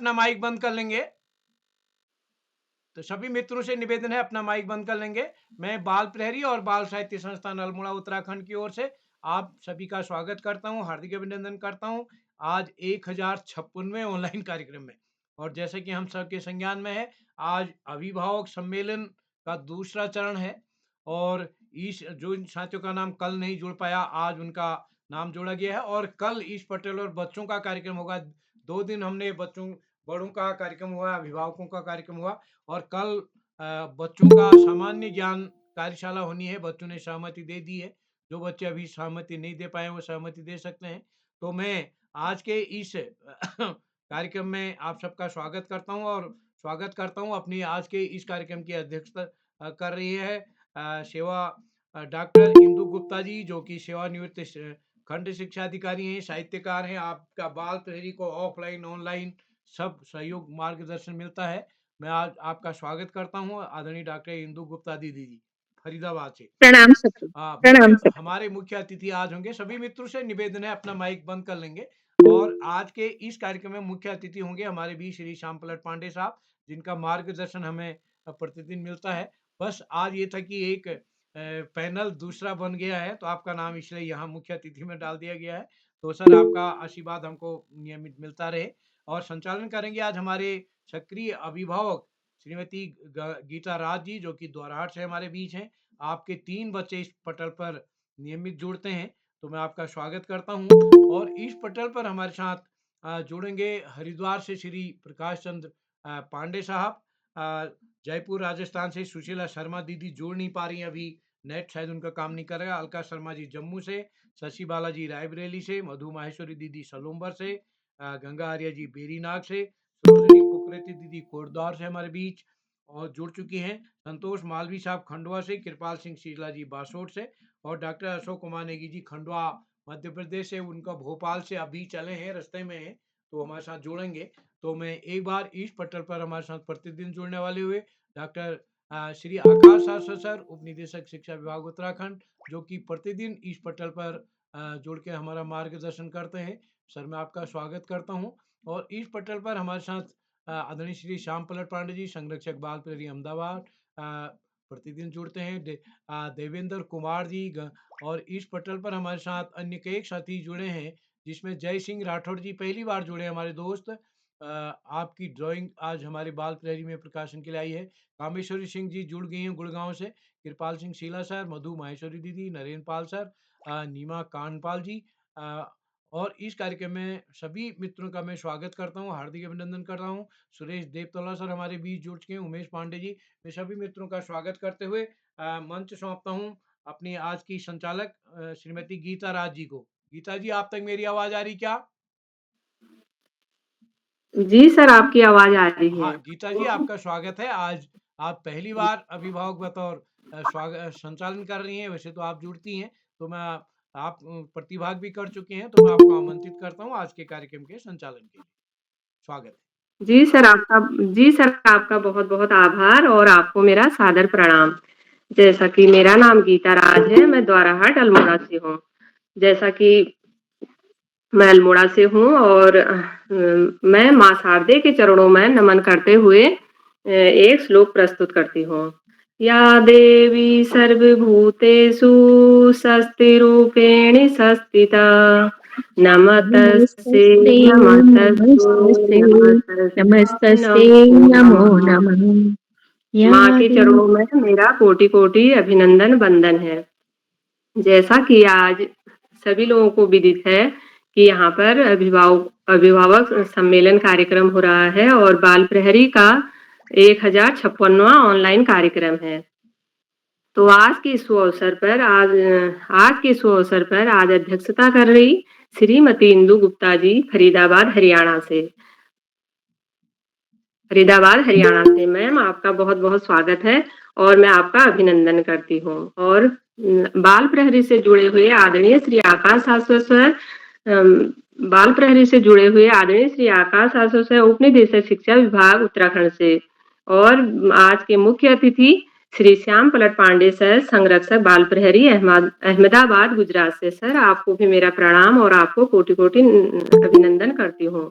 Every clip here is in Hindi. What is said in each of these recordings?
अपना माइक बंद कर लेंगे। तो सभी मित्रों से निवेदन है अपना माइक बंद कर लेंगे। मैं बाल प्रहरी और बाल साहित्य संस्थान अल्मोड़ा उत्तराखंड की ओर से आप सभी का स्वागत करता हूं, हार्दिक अभिनंदन करता हूं आज 1056वें ऑनलाइन कार्यक्रम में। और जैसे कि हम सबके संज्ञान में है, आज अभिभावक सम्मेलन का दूसरा चरण है और इस जो इन साथियों का नाम कल नहीं जुड़ पाया, आज उनका नाम जोड़ा गया है और कल ईश पटेल और बच्चों का कार्यक्रम होगा। 2 दिन हमने बड़ों का कार्यक्रम हुआ, अभिभावकों का कार्यक्रम हुआ और कल बच्चों का सामान्य ज्ञान कार्यशाला होनी है। बच्चों ने सहमति दे दी है। जो बच्चे अभी सहमति नहीं दे पाए वो सहमति दे सकते हैं। तो मैं आज के इस कार्यक्रम में आप सबका स्वागत करता हूं और स्वागत करता हूं अपनी आज के इस कार्यक्रम की अध्यक्षता कर रही है सेवा डॉक्टर इंदु गुप्ता जी, जो कि सेवानिवृत्त खंड शिक्षा अधिकारी हैं, साहित्यकार हैं। आपका बाल प्रहरी को ऑफलाइन ऑनलाइन सब सहयोग मार्गदर्शन मिलता है। मैं आज आपका स्वागत करता हूं आदरणीय डॉक्टर इंदु गुप्ता दीदी जी, फरीदाबाद से। प्रणाम सबको। प्रणाम मुख्य सबको। हमारे मुख्य अतिथि आज होंगे। सभी मित्रों से निवेदन है अपना माइक बंद कर लेंगे। और आज के इस कार्यक्रम में मुख्य अतिथि होंगे हमारे भी श्री श्याम पलट पांडे साहब, जिनका मार्गदर्शन हमें प्रतिदिन मिलता है। बस आज ये था कि एक पैनल दूसरा बन गया है तो आपका नाम इसलिए यहाँ मुख्य अतिथि में डाल दिया गया है। तो सर आपका आशीर्वाद हमको नियमित मिलता रहे। और संचालन करेंगे आज हमारे सक्रिय अभिभावक श्रीमती गीता राज जी, जो कि द्वाराहाट से हमारे बीच हैं। आपके 3 बच्चे इस पटल पर नियमित जुड़ते हैं, तो मैं आपका स्वागत करता हूं। और इस पटल पर हमारे साथ जुड़ेंगे हरिद्वार से श्री प्रकाश चंद्र पांडे साहब, जयपुर राजस्थान से सुशीला शर्मा दीदी जुड़ नहीं पा रही हैं अभी, नेट शायद उनका काम नहीं करेगा। अलका शर्मा जी जम्मू से, शशि बालाजी रायबरेली से, मधु माहेश्वरी दीदी सलोम्बर से, गंगा आर्य जी बेरीनाग से, सरोजनी कुकरेती दीदी कोटद्वार से हमारे बीच और जुड़ चुकी हैं। संतोष मालवी साहब खंडवा से, कृपाल सिंह शीला जी बासोट से और डॉक्टर अशोक कुमार नेगी जी खंडवा मध्य प्रदेश से। उनका भोपाल से अभी चले हैं, रास्ते में हैं, तो हमारे साथ जुड़ेंगे। तो मैं एक बार इस पटल पर हमारे साथ प्रतिदिन जुड़ने वाले हुए डॉक्टर श्री आकाश शास्त्री सर, उप निदेशक शिक्षा विभाग उत्तराखंड, जो कि प्रतिदिन इस पटल पर जुड़ के हमारा मार्गदर्शन करते हैं। सर मैं आपका स्वागत करता हूं। और इस पटल पर हमारे साथ आदरणीय श्री श्याम पलट पांडे जी, संरक्षक बाल प्रहरी अहमदाबाद, प्रतिदिन जुड़ते हैं। देवेंद्र कुमार जी और इस पटल पर हमारे साथ अन्य कई साथी जुड़े हैं, जिसमें जय सिंह राठौड़ जी पहली बार जुड़े हमारे दोस्त। आपकी ड्राइंग आज हमारे बाल प्रहरी में प्रकाशन के लिए आई है। कामेश्वरी सिंह जी जुड़ गई हैं गुड़गांव से, कृपाल सिंह शीला सर, मधु माहेश्वरी दीदी, नरेंद्र पाल सर, नीमा कानपाल जी। और इस कार्यक्रम में सभी मित्रों का मैं स्वागत करता हूं, हार्दिक अभिनंदन कर रहा हूं। सुरेश देवतोला सर हमारे बीच जुड़ चुके हैं, उमेश पांडे जी। मैं सभी मित्रों का स्वागत करते हुए मंच सौंपता हूं अपनी आज की संचालक श्रीमती गीता राज जी को। गीता जी, आप तक मेरी आवाज आ रही क्या? जी सर, आपकी आवाज आ रही हाँ है। गीता जी, आपका स्वागत है। आज आप पहली बार अभिभावक बतौर स्वागत संचालन कर रही हैं। वैसे तो आप जुड़ती हैं, तो मैं आप प्रतिभाग भी कर चुके हैं, तो मैं आपको आमंत्रित करता हूँ आज के कार्यक्रम के संचालन के लिए। स्वागत है। जी सर, आपका बहुत-बहुत आभार और आपको मेरा सादर प्रणाम। जैसा कि मेरा नाम गीता राज है, मैं द्वाराहाट अल्मोड़ा से हूँ। जैसा कि मैं अल्मोड़ा से हूँ और मैं माँ शारदे के चरणों में नमन करते हुए एक श्लोक प्रस्तुत करती हूँ। या देवी सर्वभूतेषु स्वस्तिरूपेण संस्थिता नमस्तस्यै नमस्तस्यै नमस्तस्यै नमो नमः। माँ के चरणों में मेरा कोटि-कोटि अभिनंदन वंदन है। जैसा कि आज सभी लोगों को विदित है कि यहाँ पर अभिभावक सम्मेलन कार्यक्रम हो रहा है और बाल प्रहरी का 1056वां ऑनलाइन कार्यक्रम है। तो आज के इस अवसर पर आज अध्यक्षता कर रही श्रीमती इंदु गुप्ता जी फरीदाबाद हरियाणा से। मैम, आपका बहुत-बहुत स्वागत है और मैं आपका अभिनंदन करती हूँ। और बाल प्रहरी से जुड़े हुए आदरणीय श्री आकाश शास्त्री सर, उप निदेशक शिक्षा विभाग उत्तराखंड से। और आज के मुख्य अतिथि श्री श्याम पलट पांडे सर, संरक्षक बाल प्रहरी अहमदाबाद गुजरात से। सर, आपको भी मेरा प्रणाम और आपको कोटि-कोटि अभिनंदन करती हूँ।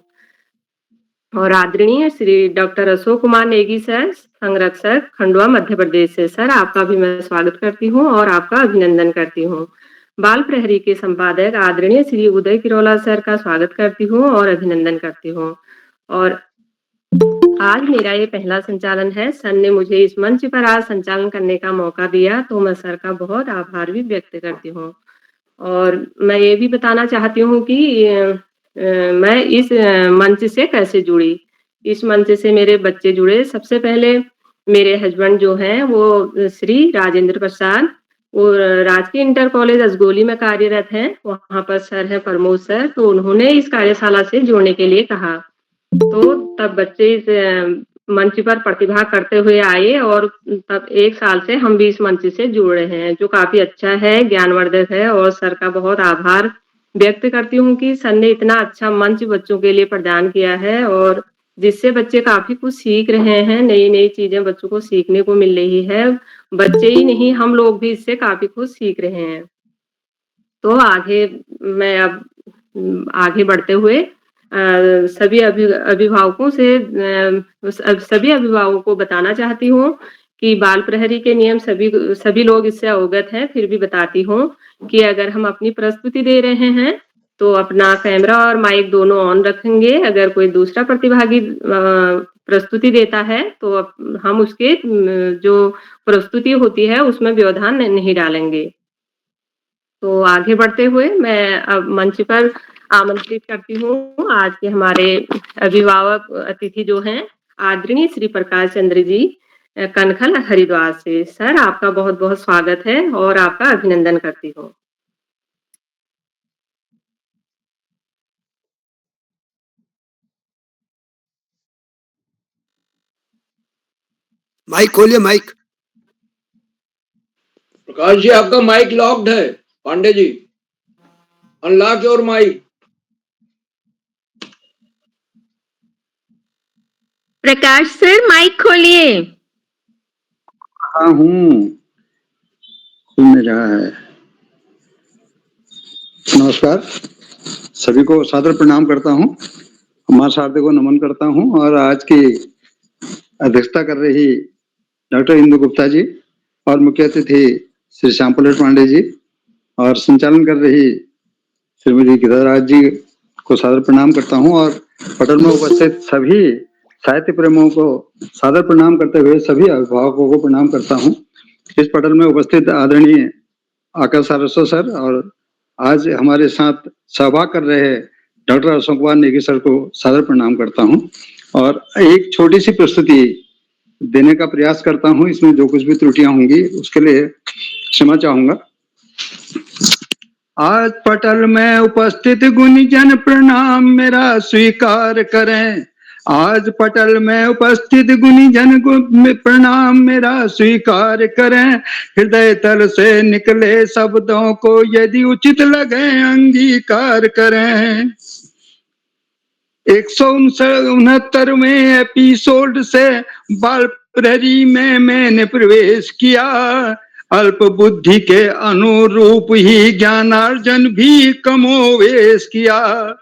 और आदरणीय श्री डॉक्टर अशोक कुमार नेगी सर, संरक्षक, खंडवा, मध्य प्रदेश से। सर, आपका भी मैं स्वागत करती हूँ और आपका अभिनंदन करती हूँ। बाल प्रहरी के संपादक आदरणीय श्री उदय किरोला सर का स्वागत करती हूँ और अभिनंदन करती हूँ। और आज मेरा ये पहला संचालन है। सर ने मुझे इस मंच पर आज संचालन करने का मौका दिया, तो मैं सर का बहुत आभार भी व्यक्त करती हूँ। और मैं ये भी बताना चाहती हूँ कि मैं इस मंच से कैसे जुड़ी। इस मंच से मेरे बच्चे जुड़े। सबसे पहले मेरे हस्बैंड जो हैं वो श्री राजेंद्र प्रसाद, वो राजकीय इंटर कॉलेज असगोली में कार्यरत हैं। वहाँ पर सर हैं प्रमोद सर, तो उन्होंने इस कार्यशाला से जुड़ने के लिए कहा। तो तब बच्चे इस मंच पर प्रतिभा करते हुए आए और तब 1 साल से हम भी इस मंच से जुड़ रहे हैं, जो काफ़ी अच्छा है, ज्ञानवर्धक है। और सर का बहुत आभार व्यक्त करती हूँ कि सर ने इतना अच्छा मंच बच्चों के लिए प्रदान किया है और जिससे बच्चे काफ़ी कुछ सीख रहे हैं, नई-नई चीज़ें बच्चों को सीखने को मिल रही है। बच्चे ही नहीं, हम लोग भी इससे काफ़ी कुछ सीख रहे हैं। तो आगे मैं अब आगे बढ़ते हुए सभी अभिभावकों से सभी अभिभावकों को बताना चाहती हूँ कि बाल प्रहरी के नियम सभी लोग इससे अवगत हैं, फिर भी बताती हूँ कि अगर हम अपनी प्रस्तुति दे रहे हैं, तो अपना कैमरा और माइक दोनों ऑन रखेंगे। अगर कोई दूसरा प्रतिभागी प्रस्तुति देता है, तो हम उसके जो प्रस्तुति होती है, उसमें व्यवधान नहीं डालेंगे। तो आगे बढ़ते हुए मैं अब मंच पर आमंत्रित करती हूँ आज के हमारे अभिभावक अतिथि जो हैं, आदरणीय श्री प्रकाश चंद्र जी, कनखल हरिद्वार से। सर, आपका बहुत-बहुत स्वागत है और आपका अभिनंदन करती हूँ। माइक खोलिए, माइक। प्रकाश जी, आपका माइक लॉक्ड है। Pandey ji, unlock your mic. Prakash sir, mic खोलिए। हाँ हूँ, सुन रहा है। नमस्कार, सभी को सादर प्रणाम करता हूँ। माँ शारदा को नमन करता हूँ और आज की अध्यक्षता कर रही डॉक्टर इंदु गुप्ता जी और मुख्य अतिथि श्री श्याम पलट पांडे जी और संचालन कर रही श्रीमती गीता राज जी को सादर प्रणाम करता हूँ और पटल में उपस्थित सभी साहित्य प्रेमियों को सादर प्रणाम करते हुए सभी अभिभावकों को प्रणाम करता हूँ। इस पटल में उपस्थित आदरणीय आकाश सारस्वत सर और आज हमारे साथ सहभाग कर रहे डॉक्टर अशोक कुमार नेगी सर को सादर प्रणाम करता हूँ और एक छोटी सी प्रस्तुति देने का प्रयास करता हूँ। इसमें जो कुछ भी त्रुटियां होंगी उसके लिए क्षमा चाहूंगा। आज पटल में उपस्थित गुणीजन प्रणाम मेरा स्वीकार करें। आज पटल में उपस्थित गुणीजन प्रणाम मेरा स्वीकार करें। हृदय तल से निकले शब्दों को यदि उचित लगे अंगीकार करें। 169वें एपिसोड से बाल प्रहरी में मैंने प्रवेश किया। अल्प बुद्धि के अनुरूप ही ज्ञानार्जन भी कमोवेश किया।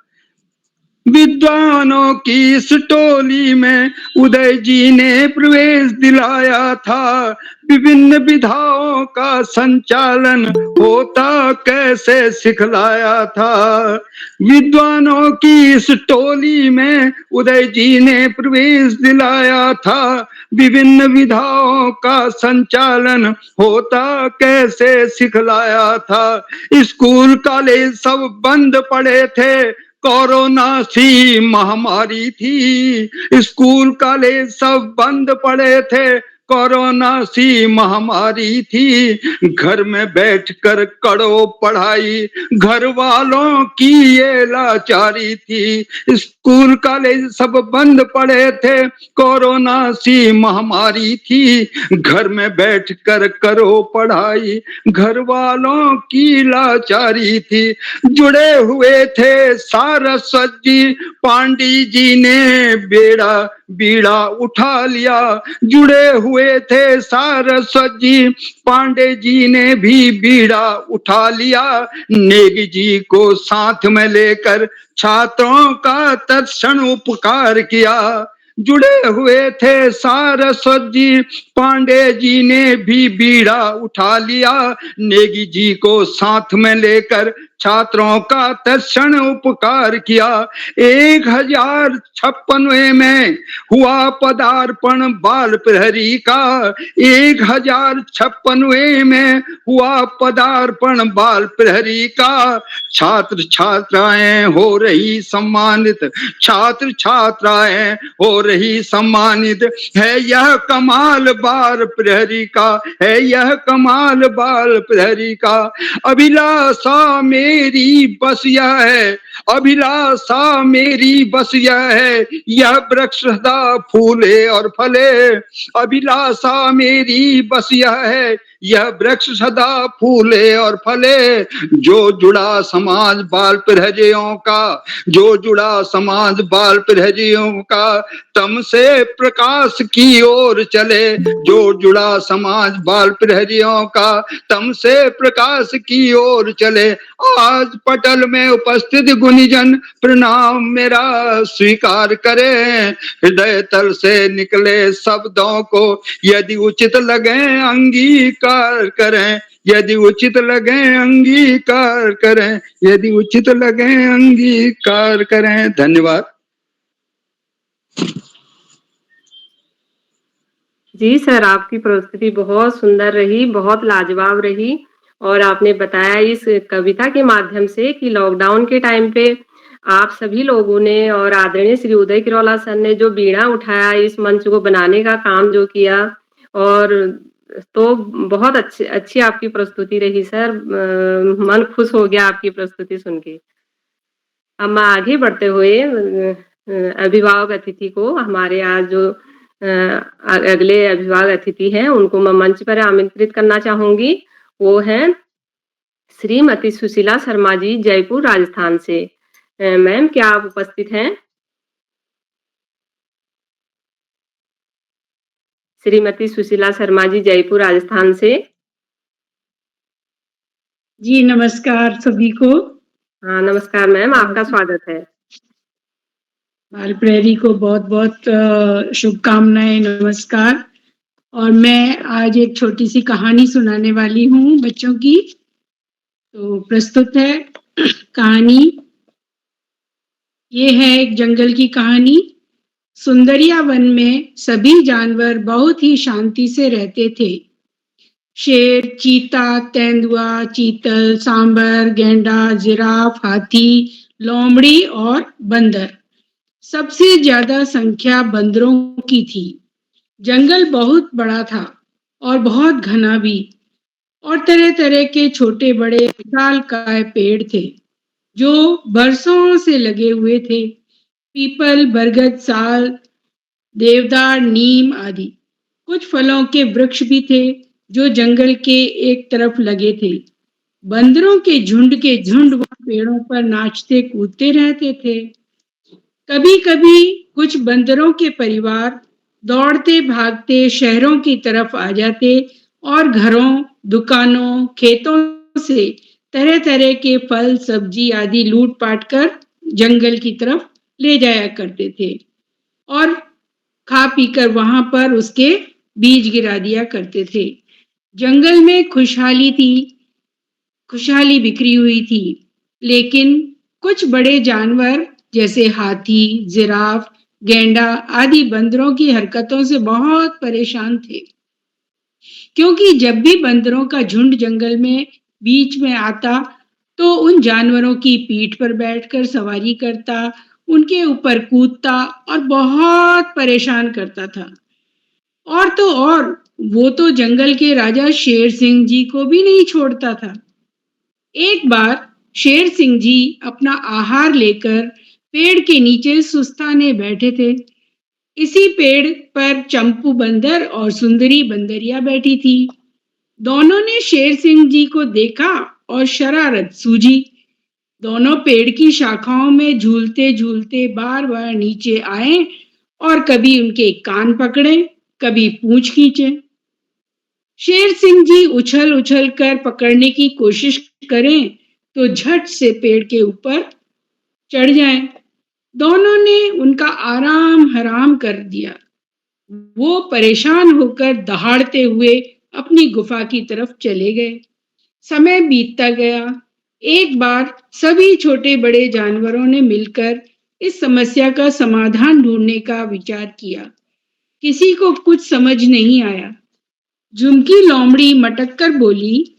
विद्वानों की इस टोली में उदय जी ने प्रवेश दिलाया था। विभिन्न विधाओं का संचालन होता कैसे सिखलाया था। विद्वानों की इस टोली में उदय जी ने प्रवेश दिलाया था। विभिन्न विधाओं का संचालन होता कैसे सिखलाया था। स्कूल कॉलेज सब बंद पड़े थे, कोरोना सी महामारी थी। स्कूल कॉलेज सब बंद पड़े थे, कोरोना सी महामारी थी। घर में बैठकर करो पढ़ाई, घर वालों की ये लाचारी थी। स्कूल कॉलेज सब बंद पड़े थे, कोरोना सी महामारी थी। घर में बैठकर करो पढ़ाई, घर वालों की लाचारी थी। जुड़े हुए थे सारस्वत जी, पांडी जी ने बीड़ा उठा लिया। जुड़े हुए थे सारस्वत जी, पांडे जी ने भी बीड़ा उठा लिया। नेगी जी को साथ में लेकर छात्रों का तत्क्षण उपकार किया। जुड़े हुए थे सारस्वत जी, पांडे जी ने भी बीड़ा उठा लिया। नेगी जी को साथ में लेकर छात्रों का तत्क्षण उपकार किया। 1056वें में हुआ पदार्पण बाल प्रहरी का। 1056वें में हुआ पदार्पण बाल प्रहरी का। छात्र छात्राएं हो रही सम्मानित, छात्र छात्राएं हो रही सम्मानित। है यह कमाल बाल प्रहरी का, है यह कमाल बाल प्रहरी का। अभिलाषा मेरी बस यह है, अभिलाषा मेरी बस यह है, यह वृक्ष सदा फूले और फले। अभिलाषा मेरी बस यह है, यह वृक्ष सदा फूले और फले। जो जुड़ा समाज बाल प्रहरियों का, जो जुड़ा समाज बाल प्रहरियों का, तम से प्रकाश की ओर चले। जो जुड़ा समाज बाल प्रहरियों का, तम से प्रकाश की ओर चले। आज पटल में उपस्थित गुणीजन प्रणाम मेरा स्वीकार करें। हृदय तल से निकले शब्दों को यदि उचित लगे अंगीकार करें, यदि उचित लगे अंगीकार करें, यदि उचित लगे अंगीकार करें। धन्यवाद। जी सर, आपकी प्रस्तुति बहुत सुंदर रही, बहुत लाजवाब रही और आपने बताया इस कविता के माध्यम से कि लॉकडाउन के टाइम पे आप सभी लोगों ने और आदरणीय श्री उदय किरोला सर ने जो बीड़ा उठाया, इस मंच को बनाने का काम जो किया और तो बहुत अच्छी आपकी प्रस्तुति रही सर। मन खुश हो गया आपकी प्रस्तुति सुन के। अब मैं आगे बढ़ते हुए अभिभावक अतिथि को, हमारे आज जो अगले अभिभावक अतिथि हैं उनको मैं मंच पर आमंत्रित करना चाहूंगी। वो हैं श्रीमती सुशीला शर्मा जी, जयपुर राजस्थान से। मैम, क्या आप उपस्थित हैं? श्रीमती सुशीला शर्मा जी, जयपुर राजस्थान से। जी नमस्कार सभी को। हाँ नमस्कार मैम, आपका स्वागत है। बाल प्रहरी को बहुत बहुत शुभकामनाएं, नमस्कार। और मैं आज एक छोटी सी कहानी सुनाने वाली हूँ बच्चों की। तो प्रस्तुत है कहानी। ये है एक जंगल की कहानी। सुंदरिया वन में सभी जानवर बहुत ही शांति से रहते थे। शेर, चीता, तेंदुआ, चीतल, सांबर, गैंडा, जिराफ, हाथी, लोमड़ी और बंदर। सबसे ज्यादा संख्या बंदरों की थी। जंगल बहुत बड़ा था और बहुत घना भी, और तरह तरह के छोटे बड़े विशालकाय पेड़ थे जो बरसों से लगे हुए थे। पीपल, बरगद, साल, देवदार, नीम आदि। कुछ फलों के वृक्ष भी थे जो जंगल के एक तरफ लगे थे। बंदरों के झुंड वह पेड़ों पर नाचते कूदते रहते थे। कभी कभी कुछ बंदरों के परिवार दौड़ते भागते शहरों की तरफ आ जाते और घरों, दुकानों, खेतों से तरह तरह के फल, सब्जी आदि लूट पाट कर जंगल की तरफ ले जाया करते थे और खा पीकर वहां पर उसके बीज गिरा दिया करते थे। जंगल में खुशहाली थी, खुशहाली बिखरी हुई थी। लेकिन कुछ बड़े जानवर जैसे हाथी, जिराफ, गैंडा आदि बंदरों की हरकतों से बहुत परेशान थे, क्योंकि जब भी बंदरों का झुंड जंगल में बीच में आता तो उन जानवरों की पीठ पर बैठकर सवारी करता, उनके ऊपर कूदता और बहुत परेशान करता था। और तो और वो तो जंगल के राजा शेर सिंह जी को भी नहीं छोड़ता था। एक बार शेर सिंह जी अपना आहार लेकर पेड़ के नीचे सुस्ताने बैठे थे। इसी पेड़ पर चंपू बंदर और सुंदरी बंदरिया बैठी थी। दोनों ने शेर सिंह जी को देखा और शरारत सूझी। दोनों पेड़ की शाखाओं में झूलते झूलते बार बार नीचे आए और कभी उनके कान पकड़े, कभी पूंछ खींचे। शेर सिंह जी उछल उछल कर पकड़ने की कोशिश करें तो झट से पेड़ के ऊपर चढ़ जाएं। दोनों ने उनका आराम हराम कर दिया। वो परेशान होकर दहाड़ते हुए अपनी गुफा की तरफ चले गए। समय बीतता गया। एक बार सभी छोटे बड़े जानवरों ने मिलकर इस समस्या का समाधान ढूंढने का विचार किया। किसी को कुछ समझ नहीं आया। झुमकी लोमड़ी मटक कर बोली,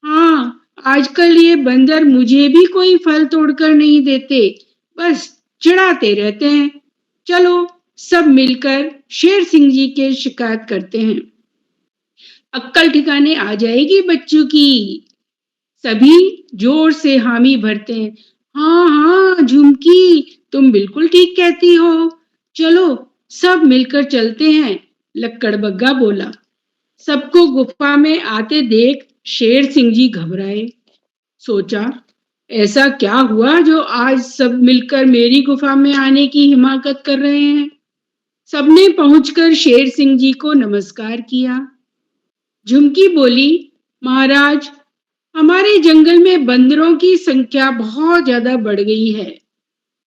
हाँ, आजकल ये बंदर मुझे भी कोई फल तोड़कर नहीं देते, बस चिढ़ाते रहते हैं। चलो सब मिलकर शेर सिंह जी के शिकायत करते हैं, अक्कल ठिकाने आ जाएगी बच्चों की। सभी जोर से हामी भरते हैं। हाँ हाँ झुमकी, तुम बिल्कुल ठीक कहती हो, चलो सब मिलकर चलते हैं, लक्कड़बग्गा बोला। सबको गुफा में आते देख शेर सिंह जी घबराए। सोचा, ऐसा क्या हुआ जो आज सब मिलकर मेरी गुफा में आने की हिमाकत कर रहे हैं। सबने पहुंचकर शेर सिंह जी को नमस्कार किया। झुमकी बोली, महाराज, हमारे जंगल में बंदरों की संख्या बहुत ज्यादा बढ़ गई है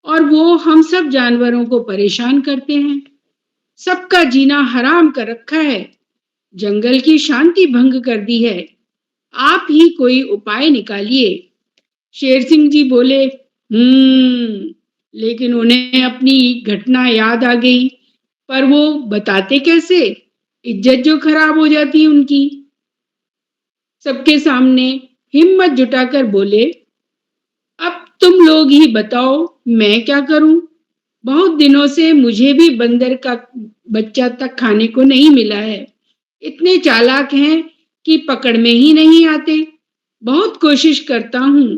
और वो हम सब जानवरों को परेशान करते हैं। सबका जीना हराम कर रखा है, जंगल की शांति भंग कर दी है। आप ही कोई उपाय निकालिए। शेर सिंह जी बोले, लेकिन उन्हें अपनी घटना याद आ गई, पर वो बताते कैसे? इज्जत जो खराब हो जाती उनकी। सबके सामने हिम्मत जुटाकर बोले, अब तुम लोग ही बताओ मैं क्या करूं? बहुत दिनों से मुझे भी बंदर का बच्चा तक खाने को नहीं मिला है। इतने चालाक हैं कि पकड़ में ही नहीं आते। बहुत कोशिश करता हूं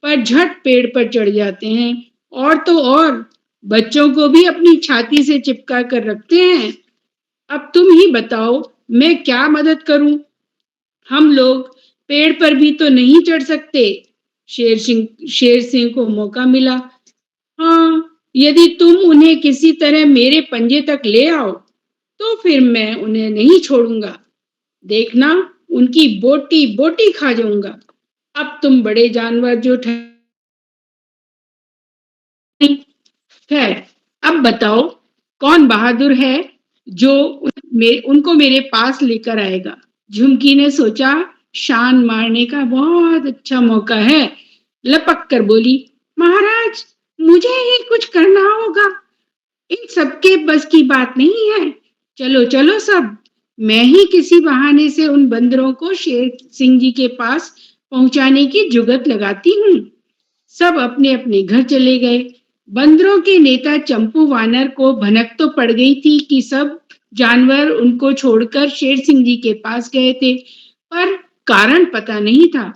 पर झट पेड़ पर चढ़ जाते हैं, और तो और बच्चों को भी अपनी छाती से चिपका कर रखते हैं। अब तुम ही बताओ मैं क्या मदद करूं? हम लोग पेड़ पर भी तो नहीं चढ़ सकते। शेर सिंह को मौका मिला। हाँ, यदि तुम उन्हें किसी तरह मेरे पंजे तक ले आओ तो फिर मैं उन्हें नहीं छोड़ूंगा। देखना, उनकी बोटी बोटी खा जाऊंगा। अब तुम बड़े जानवर जो खैर, अब बताओ कौन बहादुर है जो उनको मेरे पास लेकर आएगा। झुमकी ने सोचा, शान मारने का बहुत अच्छा मौका है। लपक कर बोली, महाराज, मुझे ही कुछ करना होगा, इन सबके बस की बात नहीं है। चलो चलो सब, मैं ही किसी बहाने से उन बंदरों को शेर सिंह जी के पास पहुंचाने की जुगत लगाती हूँ। सब अपने अपने घर चले गए। बंदरों के नेता चंपू वानर को भनक तो पड़ गई थी कि सब जानवर उनको छोड़कर शेर सिंह जी के पास गए थे, पर कारण पता नहीं था।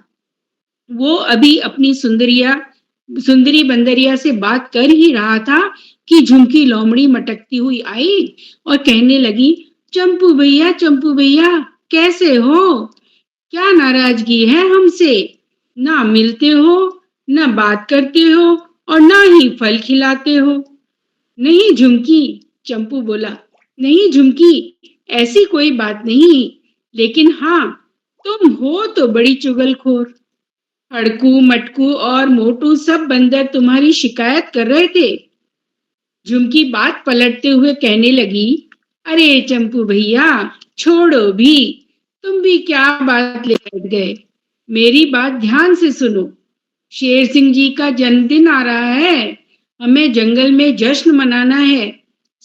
वो अभी अपनी सुंदरी बंदरिया से बात कर ही रहा था कि झुमकी लोमड़ी मटकती हुई आई और कहने लगी, चंपू भैया कैसे हो? क्या नाराजगी है हमसे? ना मिलते हो, ना बात करते हो और ना ही फल खिलाते हो। नहीं झुमकी, चंपू बोला, नहीं झुमकी, ऐसी कोई बात नहीं, लेकिन हाँ, तुम हो तो बड़ी चुगलखोर। हड़कू मटकू और मोटू सब बंदर तुम्हारी शिकायत कर रहे थे। झुमकी बात पलटते हुए कहने लगी, अरे चंपू भैया, छोड़ो भी, तुम भी क्या बात ले बैठ गए। मेरी बात ध्यान से सुनो। शेर सिंह जी का जन्मदिन आ रहा है, हमें जंगल में जश्न मनाना है।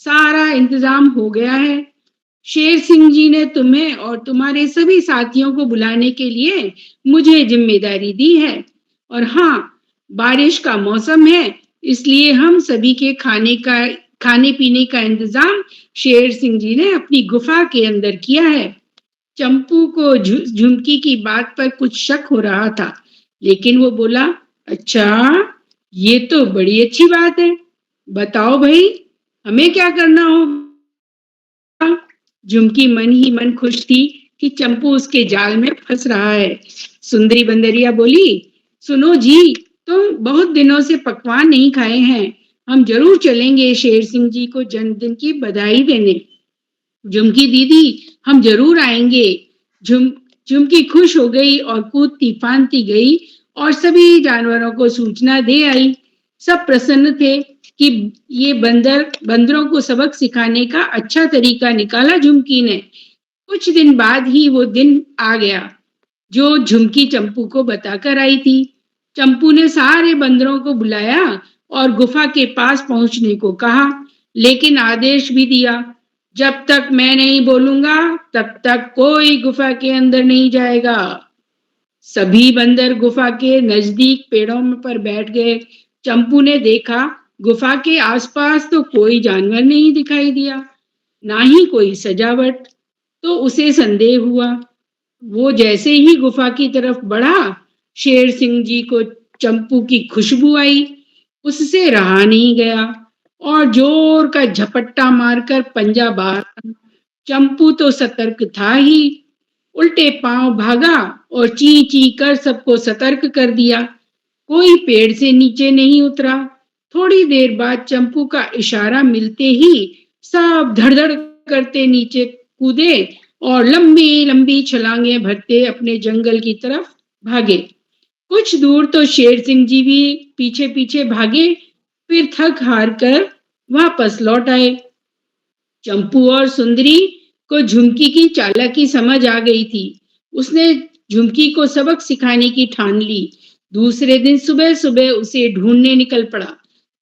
सारा इंतजाम हो गया है। शेर सिंह जी ने तुम्हें और तुम्हारे सभी साथियों को बुलाने के लिए मुझे जिम्मेदारी दी है। और हाँ, बारिश का मौसम है, इसलिए हम सभी के खाने पीने का इंतजाम शेर सिंह जी ने अपनी गुफा के अंदर किया है। चंपू को झुमकी की बात पर कुछ शक हो रहा था, लेकिन वो बोला, अच्छा, ये तो बड़ी अच्छी बात है। बताओ भाई, हमें क्या करना होगा? झुमकी मन ही मन खुश थी कि चंपू उसके जाल में फंस रहा है। सुंदरी बंदरिया बोली, सुनो जी, तुम बहुत दिनों से पकवान नहीं खाए हैं, हम जरूर चलेंगे शेर सिंह जी को जन्मदिन की बधाई देने। झुमकी दीदी, हम जरूर आएंगे। झुमकी खुश हो गई और कूदती फांदती गई और सभी जानवरों को सूचना दे आई। सब प्रसन्न थे कि ये बंदरों को सबक सिखाने का अच्छा तरीका निकाला झुमकी ने। कुछ दिन बाद ही वो दिन आ गया जो झुमकी चंपू को बताकर आई थी। चंपू ने सारे बंदरों को बुलाया और गुफा के पास पहुंचने को कहा, लेकिन आदेश भी दिया, जब तक मैं नहीं बोलूंगा तब तक कोई गुफा के अंदर नहीं जाएगा। सभी बंदर गुफा के नजदीक पेड़ों पर बैठ गए। चंपू ने देखा गुफा के आसपास तो कोई जानवर नहीं दिखाई दिया, ना ही कोई सजावट। तो उसे संदेह हुआ। वो जैसे ही गुफा की तरफ बढ़ा, शेर सिंह जी को चंपू की खुशबू आई। उससे रहा नहीं गया और जोर का झपट्टा मारकर पंजा बाहर। चंपू तो सतर्क था ही, उल्टे पांव भागा और ची ची कर सबको सतर्क कर दिया। कोई पेड़ से नीचे नहीं उतरा। थोड़ी देर बाद चंपू का इशारा मिलते ही सब धड़धड़ करते नीचे कूदे और लंबी लंबी छलांगें भरते अपने जंगल की तरफ भागे। कुछ दूर तो शेर सिंह जी भी पीछे पीछे भागे, फिर थक हार कर वापस लौट आए। चंपू और सुंदरी को झुमकी की चालाकी समझ आ गई थी। उसने झुमकी को सबक सिखाने की ठान ली। दूसरे दिन सुबह सुबह उसे ढूंढने निकल पड़ा।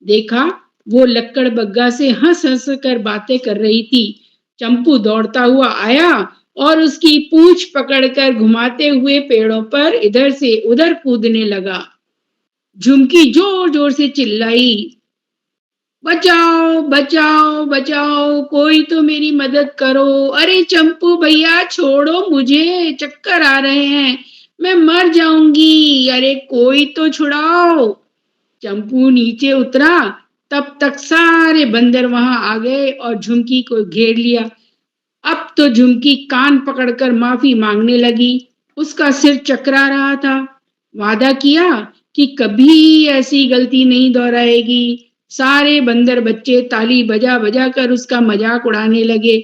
देखा वो लक्कड़ बग्गा से हंस हंस कर बातें कर रही थी। चंपू दौड़ता हुआ आया और उसकी पूंछ पकड़कर घुमाते हुए पेड़ों पर इधर से उधर कूदने लगा। झुमकी जोर जोर से चिल्लाई, बचाओ बचाओ बचाओ, कोई तो मेरी मदद करो। अरे चंपू भैया छोड़ो मुझे, चक्कर आ रहे हैं, मैं मर जाऊंगी, अरे कोई तो छुड़ाओ। चंपू नीचे उतरा, तब तक सारे बंदर वहां आ गए और झुमकी को घेर लिया। अब तो झुमकी कान पकड़कर माफी मांगने लगी। उसका सिर चकरा रहा था। वादा किया कि कभी ऐसी गलती नहीं दोहराएगी। सारे बंदर बच्चे ताली बजा बजा कर उसका मजाक उड़ाने लगे।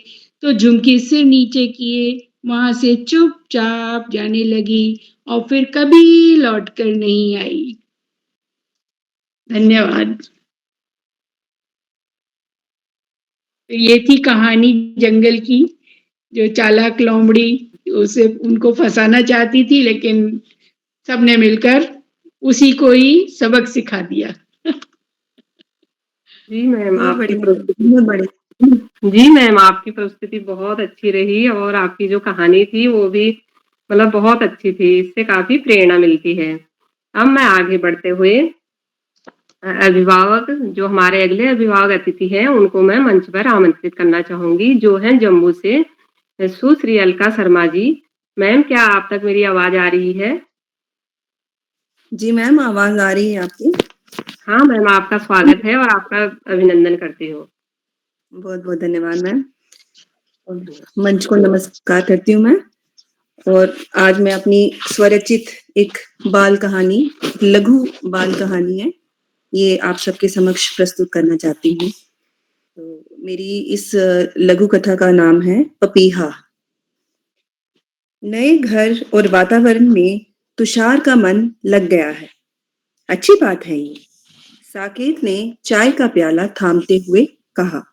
तो झुमकी सिर नीचे किए वहां से चुपचाप जाने लगी और फिर कभी लौट कर नहीं आई। धन्यवाद। ये थी कहानी जंगल की, जो चालाक लोमड़ी उसे उनको फंसाना चाहती थी, लेकिन सबने मिलकर उसी को ही सबक सिखा दिया। जी मैम, बहुत आपकी बढ़िया, प्रस्तुति बहुत बढ़िया। जी मैम, आपकी प्रस्तुति बहुत अच्छी रही और आपकी जो कहानी थी वो भी मतलब बहुत अच्छी थी। इससे काफी प्रेरणा मिलती है। अब मैं आगे बढ़ते हुए अभिभावक, जो हमारे अगले अभिभावक अतिथि हैं, उनको मैं मंच पर आमंत्रित करना चाहूंगी, जो हैं जम्मू से सुश्री अलका शर्मा जी। मैम, क्या आप तक मेरी आवाज आ रही है? जी मैम, आवाज आ रही है आपकी। हाँ मैम, आपका स्वागत है और आपका अभिनंदन करती हूँ। बहुत बहुत धन्यवाद मैम। मंच को नमस्कार करती हूँ मैं। और आज मैं अपनी स्वरचित एक बाल कहानी, लघु बाल कहानी है, ये आप सबके समक्ष प्रस्तुत करना चाहती हूँ। तो मेरी इस लघु कथा का नाम है पपीहा। नए घर और वातावरण में तुषार का मन लग गया है। अच्छी बात है ये, साकेत ने चाय का प्याला थामते हुए कहा।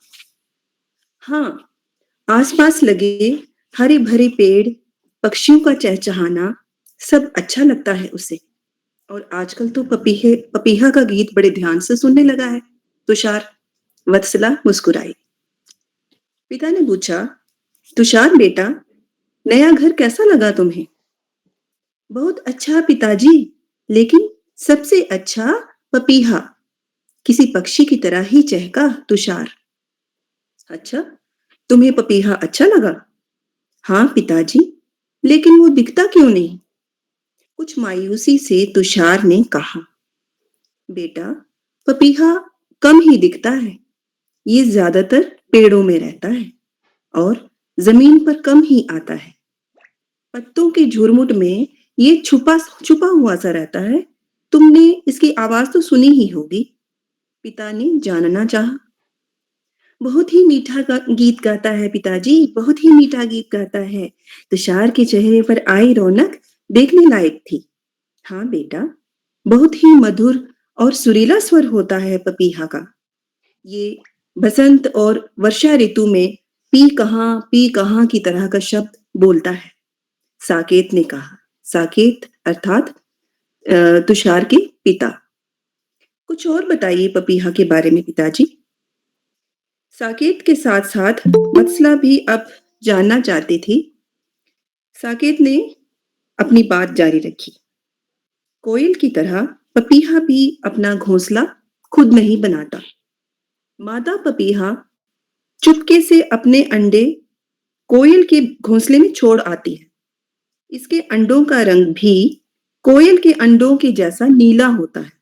हाँ, आसपास लगे हरे भरे पेड़, पक्षियों का चहचहाना सब अच्छा लगता है उसे। और आजकल तो पपीहा का गीत बड़े ध्यान से सुनने लगा है। तुषार, वत्सला मुस्कुराई। पिता ने पूछा, तुषार बेटा, नया घर कैसा लगा तुम्हें? बहुत अच्छा पिताजी, लेकिन सबसे अच्छा पपीहा, किसी पक्षी की तरह ही चहका तुषार। अच्छा, तुम्हें पपीहा अच्छा लगा? हाँ पिताजी, लेकिन वो दिखता क्यों नहीं? कुछ मायूसी से तुषार ने कहा। बेटा, पपीहा कम ही दिखता है। ये ज्यादातर पेड़ों में रहता है और जमीन पर कम ही आता है। पत्तों के झुरमुट में ये छुपा छुपा हुआ सा रहता है। तुमने इसकी आवाज तो सुनी ही होगी। पिता ने जानना चाहा। बहुत ही मीठा गीत गाता है पिताजी, बहुत ही मीठा गीत गाता है। तुषार के चेहरे पर आई रौनक देखने लायक थी। हाँ बेटा, बहुत ही मधुर और सुरीला स्वर होता है पपीहा का। ये बसंत और वर्षा ऋतु में पी कहाँ की तरह का शब्द बोलता है। साकेत ने कहा। साकेत अर्थात तुषार के पिता। कुछ और बताइए पपीहा के बारे में पिताजी। साकेत के साथ साथ वत्सला भी अब जानना चाहती थी। साकेत ने अपनी बात जारी रखी। कोयल की तरह पपीहा भी अपना घोंसला खुद नहीं बनाता। मादा पपीहा चुपके से अपने अंडे कोयल के घोंसले में छोड़ आती है। इसके अंडों का रंग भी कोयल के अंडों के जैसा नीला होता है।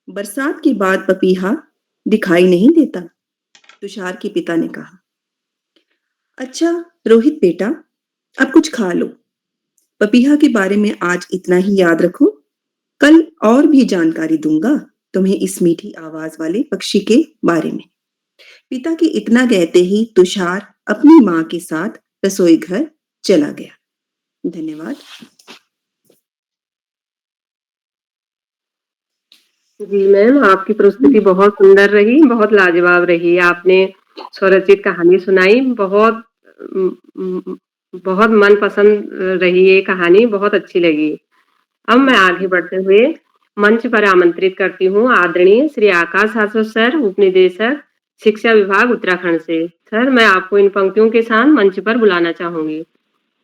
बरसात के बाद पपीहा दिखाई नहीं देता, तुषार के पिता ने कहा। अच्छा रोहित बेटा, अब कुछ खा लो। पपीहा के बारे में आज इतना ही याद रखो। कल और भी जानकारी दूंगा तुम्हें इस मीठी आवाज वाले पक्षी के बारे में। पिता के इतना कहते ही तुषार अपनी माँ के साथ रसोई घर चला गया। धन्यवाद। जी मैम, आपकी प्रस्तुति बहुत सुंदर रही, बहुत लाजवाब रही। आपने स्वरचित कहानी सुनाई, बहुत मनपसंद रही ये कहानी, बहुत अच्छी लगी। अब मैं आगे बढ़ते हुए मंच पर आमंत्रित करती हूँ आदरणीय श्री आकाश आसो सर, उपनिदेशक शिक्षा विभाग उत्तराखंड से। सर, मैं आपको इन पंक्तियों के साथ मंच पर बुलाना चाहूंगी।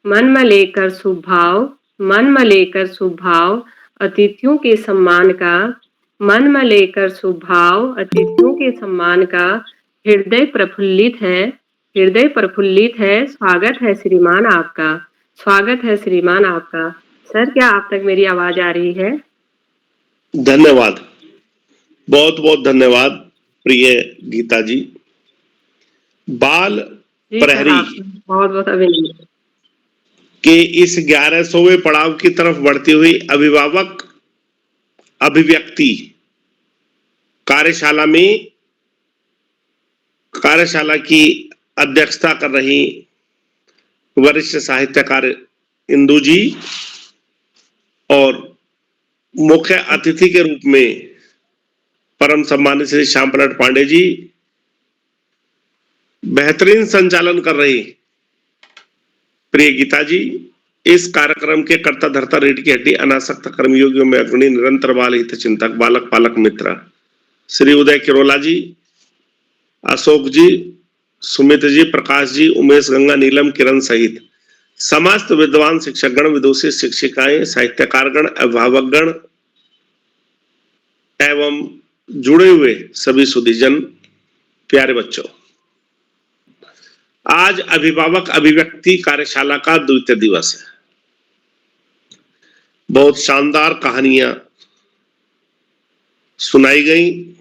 मन में लेकर शुभ भाव, मन में लेकर शुभ भाव, अतिथियों के सम्मान का, मन में लेकर शुभ भाव, अतिथियों के सम्मान का, हृदय प्रफुल्लित है, हृदय प्रफुल्लित है। स्वागत है श्रीमान आपका, स्वागत है श्रीमान आपका। सर, क्या आप तक मेरी आवाज आ रही है? धन्यवाद, बहुत बहुत धन्यवाद प्रिय गीता जी। बाल प्रहरी बहुत बहुत अभिनंदन के इस 1100वें पड़ाव की तरफ बढ़ती हुई अभिभावक अभिव्यक्ति कार्यशाला की अध्यक्षता कर रही वरिष्ठ साहित्यकार इंदु जी और मुख्य अतिथि के रूप में परम सम्मानित श्री श्याम पलट पांडे जी, बेहतरीन संचालन कर रही प्रिय गीता जी, इस कार्यक्रम के कर्ता धर्ता रीढ़ की हड्डी अनासक्त कर्मयोगियों में अग्रणी निरंतर बाल हित चिंतक बालक पालक मित्र श्री उदय किरोला जी, अशोक जी, सुमित जी, प्रकाश जी, उमेश, गंगा, नीलम, किरण सहित समस्त विद्वान शिक्षकगण, विदुषी शिक्षिकाएं, साहित्यकारगण, अभिभावकगण एवं जुड़े हुए सभी सुधीजन, प्यारे बच्चों, आज अभिभावक अभिव्यक्ति कार्यशाला का द्वितीय दिवस है। बहुत शानदार कहानियां सुनाई गई,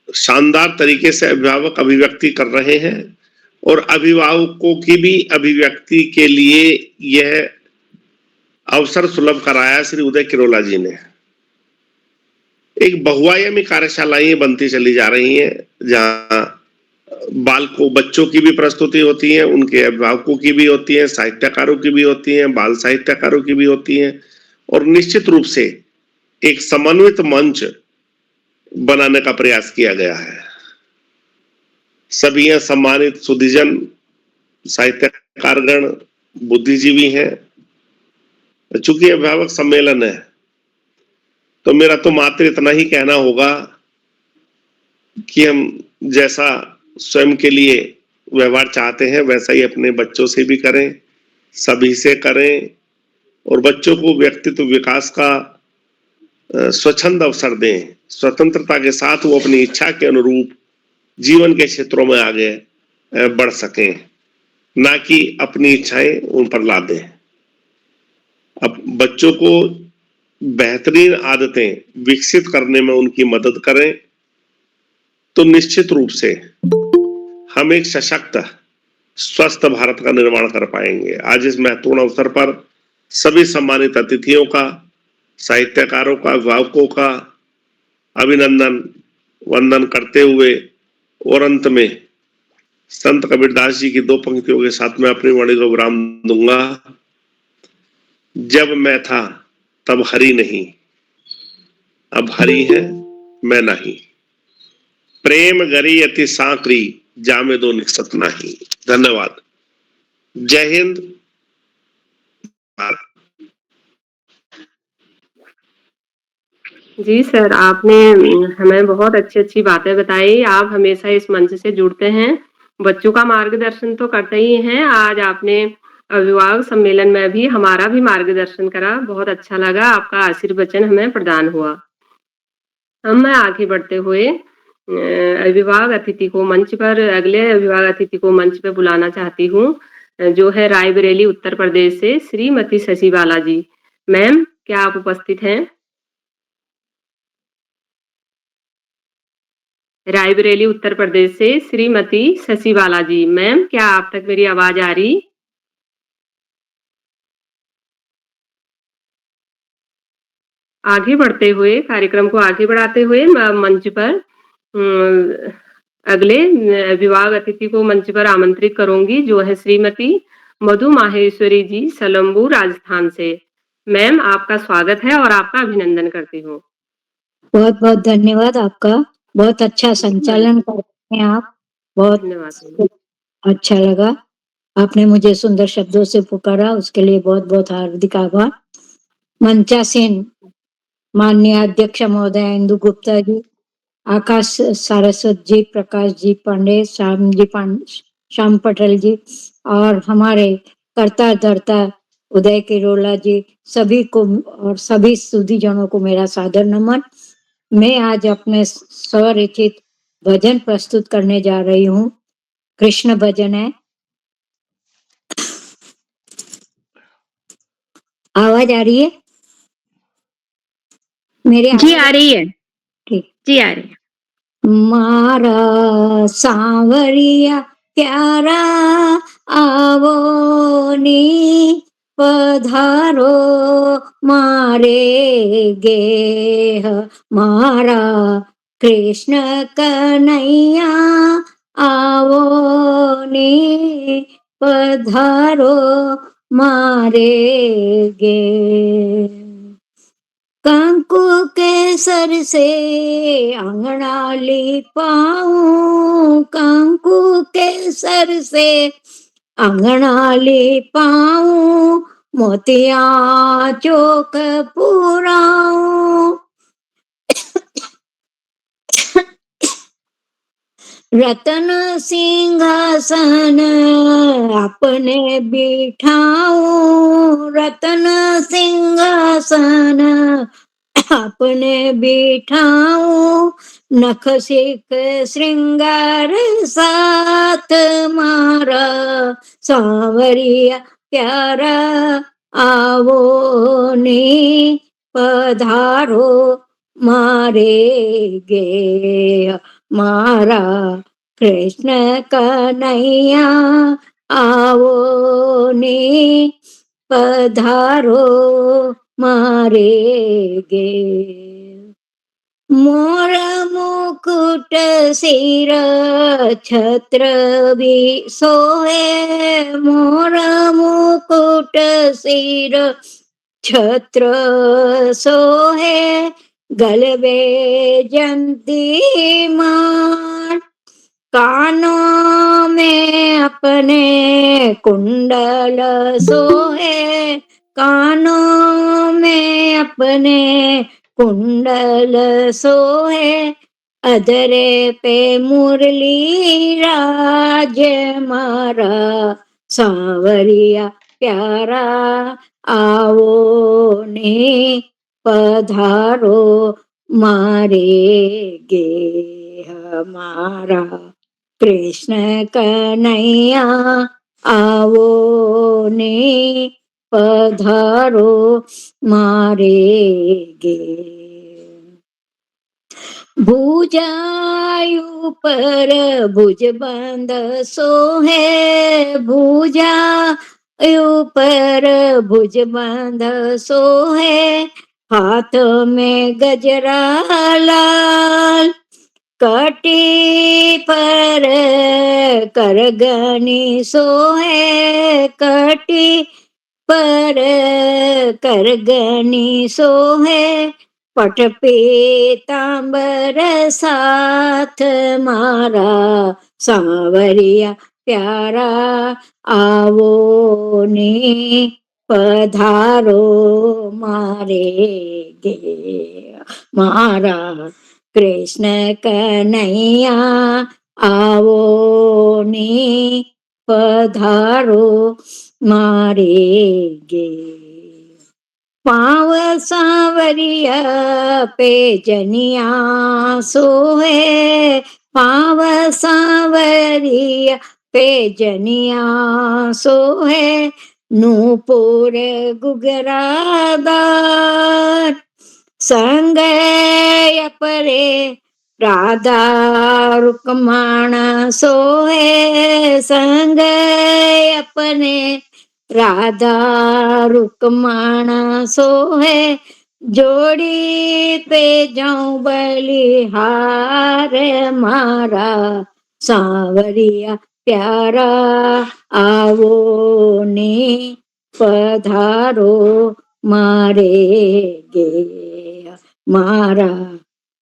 शानदार तरीके से अभिभावक अभिव्यक्ति कर रहे हैं और अभिभावकों की भी अभिव्यक्ति के लिए यह अवसर सुलभ कराया श्री उदय किरोला जी ने। एक बहुआयामी कार्यशालाएं बनती चली जा रही हैं, जहां बच्चों की भी प्रस्तुति होती है, उनके अभिभावकों की भी होती है, साहित्यकारों की भी होती है, बाल साहित्यकारों की भी होती है और निश्चित रूप से एक समन्वित मंच बनाने का प्रयास किया गया है। सभी सम्मानित सुधीजन, साहित्यकारगण, बुद्धिजीवी हैं। चूंकि अभिभावक सम्मेलन है तो मेरा तो मात्र इतना ही कहना होगा कि हम जैसा स्वयं के लिए व्यवहार चाहते हैं वैसा ही अपने बच्चों से भी करें, सभी से करें और बच्चों को व्यक्तित्व विकास का स्वच्छंद अवसर दें। स्वतंत्रता के साथ वो अपनी इच्छा के अनुरूप जीवन के क्षेत्रों में आगे बढ़ सकें, ना कि अपनी इच्छाएं उन पर ला दें। अब बच्चों को बेहतरीन आदतें विकसित करने में उनकी मदद करें तो निश्चित रूप से हम एक सशक्त स्वस्थ भारत का निर्माण कर पाएंगे। आज इस महत्वपूर्ण अवसर पर सभी सम्मानित अतिथियों का, साहित्यकारों का, अभिभावकों का अभिनंदन वंदन करते हुए और अंत में संत कबीरदास जी की 2 पंक्तियों के साथ मैं अपनी वाणी को विराम दूंगा। जब मैं था तब हरि नहीं, अब हरी है मैं नहीं, प्रेम गरी अति सांकरी जामे दो निकसत नहीं। धन्यवाद। जय हिंद। जी सर, आपने हमें बहुत अच्छी-अच्छी बातें बताई। आप हमेशा इस मंच से जुड़ते हैं, बच्चों का मार्गदर्शन तो करते ही हैं। आज आपने अभिभावक सम्मेलन में भी हमारा भी मार्गदर्शन करा, बहुत अच्छा लगा। आपका आशीर्वचन हमें प्रदान हुआ। अब मैं आगे बढ़ते हुए अभिभावक अतिथि को मंच पर अगले अभिभावक अतिथि को मंच पे बुलाना चाहती हूँ, जो है रायबरेली उत्तर प्रदेश से श्रीमती शशि बाला जी। मैम, क्या आप उपस्थित हैं? रायबरेली उत्तर प्रदेश से श्रीमती शशि बाला जी। मैम, क्या आप तक मेरी आवाज आ रही? आगे बढ़ते हुए कार्यक्रम को आगे बढ़ाते हुए मंच पर अगले विभाग अतिथि को मंच पर आमंत्रित करूंगी, जो है श्रीमती मधु माहेश्वरी जी सलम्बू राजस्थान से। मैम, आपका स्वागत है और आपका अभिनंदन करती हूँ। बहुत बहुत धन्यवाद आपका। बहुत अच्छा संचालन करते हैं आप। बहुत धन्यवाद। अच्छा लगा। आपने मुझे सुंदर शब्दों से पुकारा, उसके लिए बहुत बहुत हार्दिक आभार। मंचासीन माननीय अध्यक्ष महोदय इंदु गुप्ता जी, आकाश सारस्वत जी, प्रकाश जी पांडे, श्याम पटेल जी और हमारे कर्ता धर्ता उदय किरोला जी, सभी को और सभी सुधीजनों को मेरा सादर नमन। मैं आज अपने स्वरचित भजन प्रस्तुत करने जा रही हूँ। कृष्ण भजन है। आवाज आ रही है मेरी? जी आ रही है। ठीक जी आ रही है। मारा सांवरिया प्यारा आवो नी पधारो मारे गेह, मारा कृष्ण कन्हैया आवो नी पधारो मारे गेह। कंकु केसर से अंगना लिपाऊं, कंकु केसर से अंगना लिपाऊं, मोतिया चौक पुराऊं, रतन सिंहासन अपने बिठाऊं, रतन सिंहासन अपने बिठाऊं, नख सिख श्रृंगार साथ मारा सांवरिया प्यारा आवो नी पधारो मारे गे, मारा कृष्ण कन्हैया आवो नी पधारो मारे गे। मोर मुकुट सिर छत्र भी सोहे, मोर मुकुट सिर छत्र सोहे, गलबे जंती मान, कानों में अपने कुंडल सोहे, कानों में अपने कुंडल सोहे, अधरे पे मुरली राज मारा सांवरिया प्यारा आवो ने पधारो मारे गे, हमारा कृष्ण कन्हैया आवो ने पधारो मारे गे। भुजायु पर भुज बंद सोहे, भुजायु पर भुज बंद सोहे, हाथ में गजरा लाल, कटी पर करगनी सोहे, कटी पर करगनी सोहे, पट पीतांबर साथ मारा सांवरिया प्यारा आवो ने पधारो मारे गे मारा कृष्ण कन्हैया आवो ने पधारो मारे गे पाव सांवरिया पे जनिया सोहे पाव सांवरिया पे जनिया सोहे नूपुर गुगरादार संग अपरे राधा रुक्माण सोहे संग अपने राधा रुक्माण सोहे जोड़ी पे जाऊं बलिहार मारा सांवरिया प्यारा आवो ने पधारो मारे गे मारा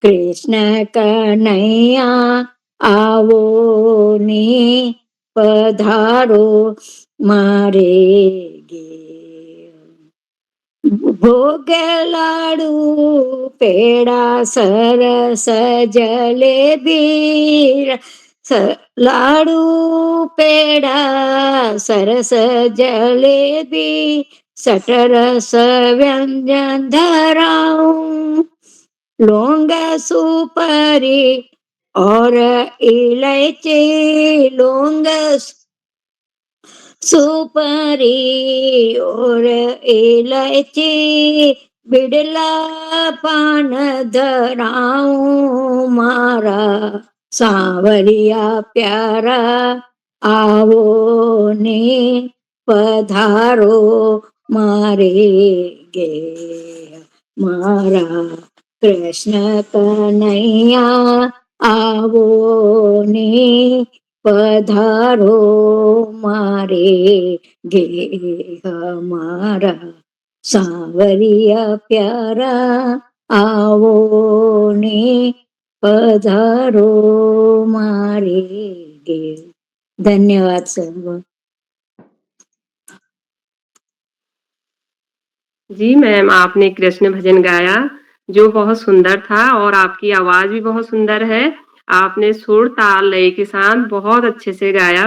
कृष्ण कन्हैया आवो ने पधारो मारे गे भोग लाडू पेड़ा सरस जलेबी लाडू पेड़ा सरस जलेबी सटरस व्यंजन धराऊं लौंग सुपारी और इलायची लौंग सुपारी और इलायची बिड़ला पान धराऊं मारा सांवरिया प्यारा आवो ने पधारो मारे गे मारा कृष्ण कन्हैया आवो ने पधारो मारे गे हमारा सांवरिया प्यारा आवो ने पधारो मारे गे। धन्यवाद सर्व। जी मैम, आपने कृष्ण भजन गाया जो बहुत सुंदर था और आपकी आवाज भी बहुत सुंदर है। आपने सुर ताल लय के साथ बहुत अच्छे से गाया,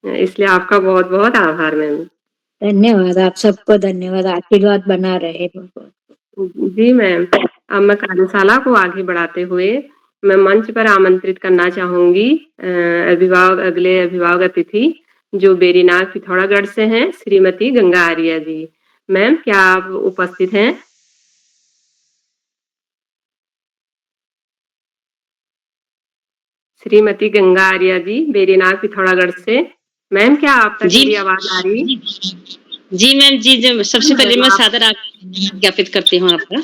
इसलिए आपका बहुत बहुत आभार मैम। धन्यवाद, आप सबको धन्यवाद, आशीर्वाद बना रहे। जी मैम, अब मैं कार्यशाला को आगे बढ़ाते हुए मैं मंच पर आमंत्रित करना चाहूंगी अगले अभिभावक अतिथि जो बेरीनाग पिथौरागढ़ से हैं, श्रीमती गंगा आर्या जी। मैम, क्या आप उपस्थित हैं? श्रीमती गंगा आर्या जी, बेरीनाग पिथौरागढ़ से। मैम, क्या आप तक मेरी आवाज आ रही? जी मैम, जी सबसे पहले मैं सादर ज्ञापित करती हूँ आपका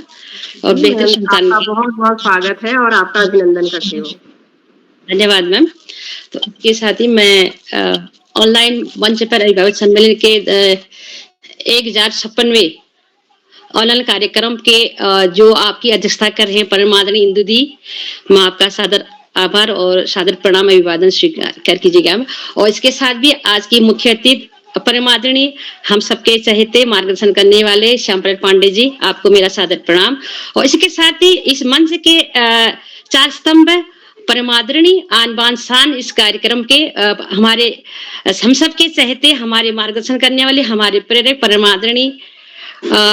और बेहतर संतान। आपका बहुत बहुत स्वागत है और आपका अभिनंदन करती हूँ। धन्यवाद मैम। तो आपके साथ ही मैं ऑनलाइन मंच पर अभिभावक सम्मेलन के 1056वें ऑनलाइन कार्यक्रम के जो आपकी अध्यक्षता कर रहे हैं परम आदरणीय इंदु दी, मैं आपका सादर आभार और सादर प्रणाम अभिवादन स्वीकार कीजिएगा। और इसके साथ भी आज की मुख्य अतिथि परम आदरणीय हम सबके चहेते मार्गदर्शन करने वाले श्यामप्रसाद पांडे जी, आपको मेरा सादर प्रणाम। और इसके साथ ही इस मंच के 4 स्तंभ परमादरणीय आन बान शान इस कार्यक्रम के हमारे हम सबके चहेते हमारे मार्गदर्शन करने वाले हमारे प्रेरक परमादरणीय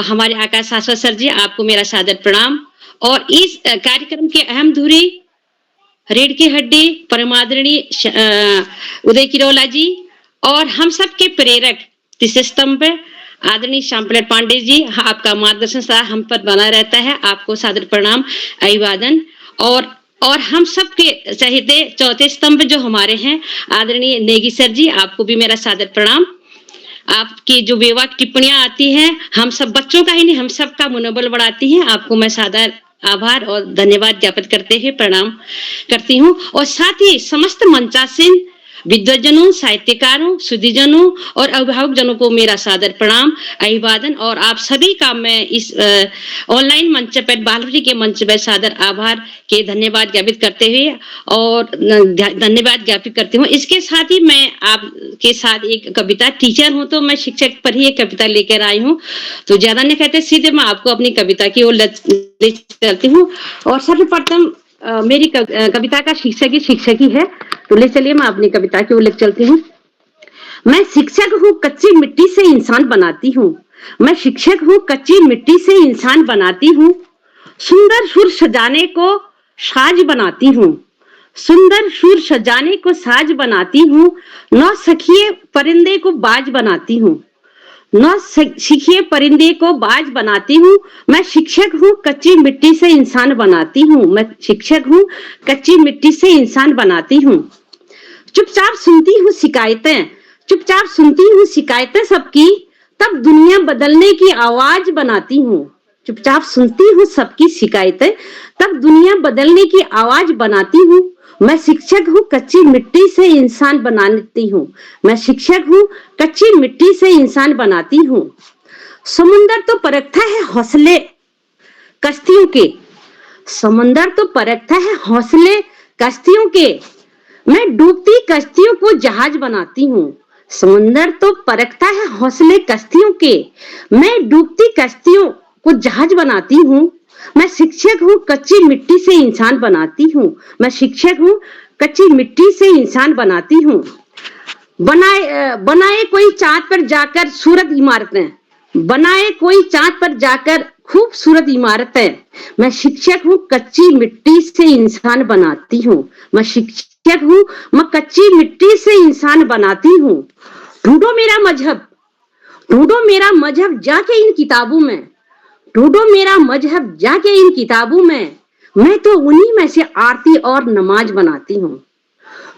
हमारे आकाश शाश्वत सर जी, आपको मेरा सादर प्रणाम। और इस कार्यक्रम के अहम धुरी रीढ़ की हड्डी परमादरणीय उदय किरोला जी और हम सब के प्रेरक तीसरे स्तंभ आदरणीय श्यामप्रसाद पांडे जी, आपका मार्गदर्शन सदा हम पर बना रहता है, आपको सादर प्रणाम अभिवादन। और हम सब के चहेते चौथे स्तंभ जो हमारे हैं आदरणीय नेगी सर जी, आपको भी मेरा सादर प्रणाम। आपकी जो बेवाक टिप्पणियां आती हैं हम सब बच्चों का ही नहीं हम सब का मनोबल बढ़ाती हैं, आपको मैं सादर आभार और धन्यवाद ज्ञापित करते हुए प्रणाम करती हूँ। और साथ ही समस्त मंचासीन विद्वजनों, साहित्यकारों, सुधीजनों और अभिभावक जनों को मेरा सादर प्रणाम, अभिवादन और आप सभी का मैं इस ऑनलाइन मंच पर बालवटी के मंच पर सादर आभार के धन्यवाद ज्ञापित करते हुए और धन्यवाद ज्ञापित करती हूँ। इसके साथ ही मैं आपके साथ एक कविता, टीचर हूँ तो मैं शिक्षक पर ही एक कविता लेकर आई हूँ, तो ज्यादा नहीं कहते, सीधे मैं आपको अपनी कविता की ओर ले चलती हूँ। और सर्वप्रथम मेरी कविता का शिक्षक ही है, तो ले चलिए मैं अपनी कविता की ओर ले चलती हूँ। मैं शिक्षक हूँ, कच्ची मिट्टी से इंसान बनाती हूँ। मैं शिक्षक हूँ, कच्ची मिट्टी से इंसान बनाती हूँ। सुंदर सुर सजाने को साज बनाती हूँ। सुंदर सुर सजाने को साज बनाती हूँ। नौ सखिए परिंदे को बाज बनाती हूँ। नौ सीखिए परिंदे को बाज बनाती हूँ। मैं शिक्षक हूँ, कच्ची मिट्टी से इंसान बनाती हूँ। मैं शिक्षक हूँ, कच्ची मिट्टी से इंसान बनाती हूँ। चुपचाप सुनती हूँ शिकायतें, चुपचाप सुनती हूँ शिकायतें सबकी, तब दुनिया बदलने की आवाज बनाती हूँ। चुपचाप सुनती हूँ सबकी शिकायतें, तब दुनिया बदलने की आवाज बनाती हूँ। मैं शिक्षक हूँ, कच्ची मिट्टी से इंसान बनाती हूँ। मैं शिक्षक हूँ, कच्ची मिट्टी से इंसान बनाती हूँ। समुंदर तो परखता है हौसले कश्तियों के, समुंदर तो परखता है हौसले कश्तियों के, मैं डूबती कश्तियों को जहाज बनाती हूँ। समुंदर तो परखता है हौसले कश्तियों के, मैं डूबती कश्तियों को जहाज बनाती हूँ। मैं शिक्षक हूँ, कच्ची मिट्टी से इंसान बनाती हूँ। मैं शिक्षक हूँ, कच्ची मिट्टी से इंसान बनाती हूँ। बनाए कोई चांद पर जाकर सूरत इमारतें, बनाए कोई चांद पर जाकर खूबसूरत इमारतें, मैं शिक्षक हूँ, कच्ची मिट्टी से इंसान बनाती हूँ। मैं शिक्षक हूँ, मैं कच्ची मिट्टी से इंसान बनाती हूँ। ढूंढो मेरा मजहब, ढूंढो मेरा मजहब जाके इन किताबों में, ढूंढो मेरा मजहब जाके इन किताबों में, मैं तो उन्हीं में से आरती और नमाज बनाती हूँ।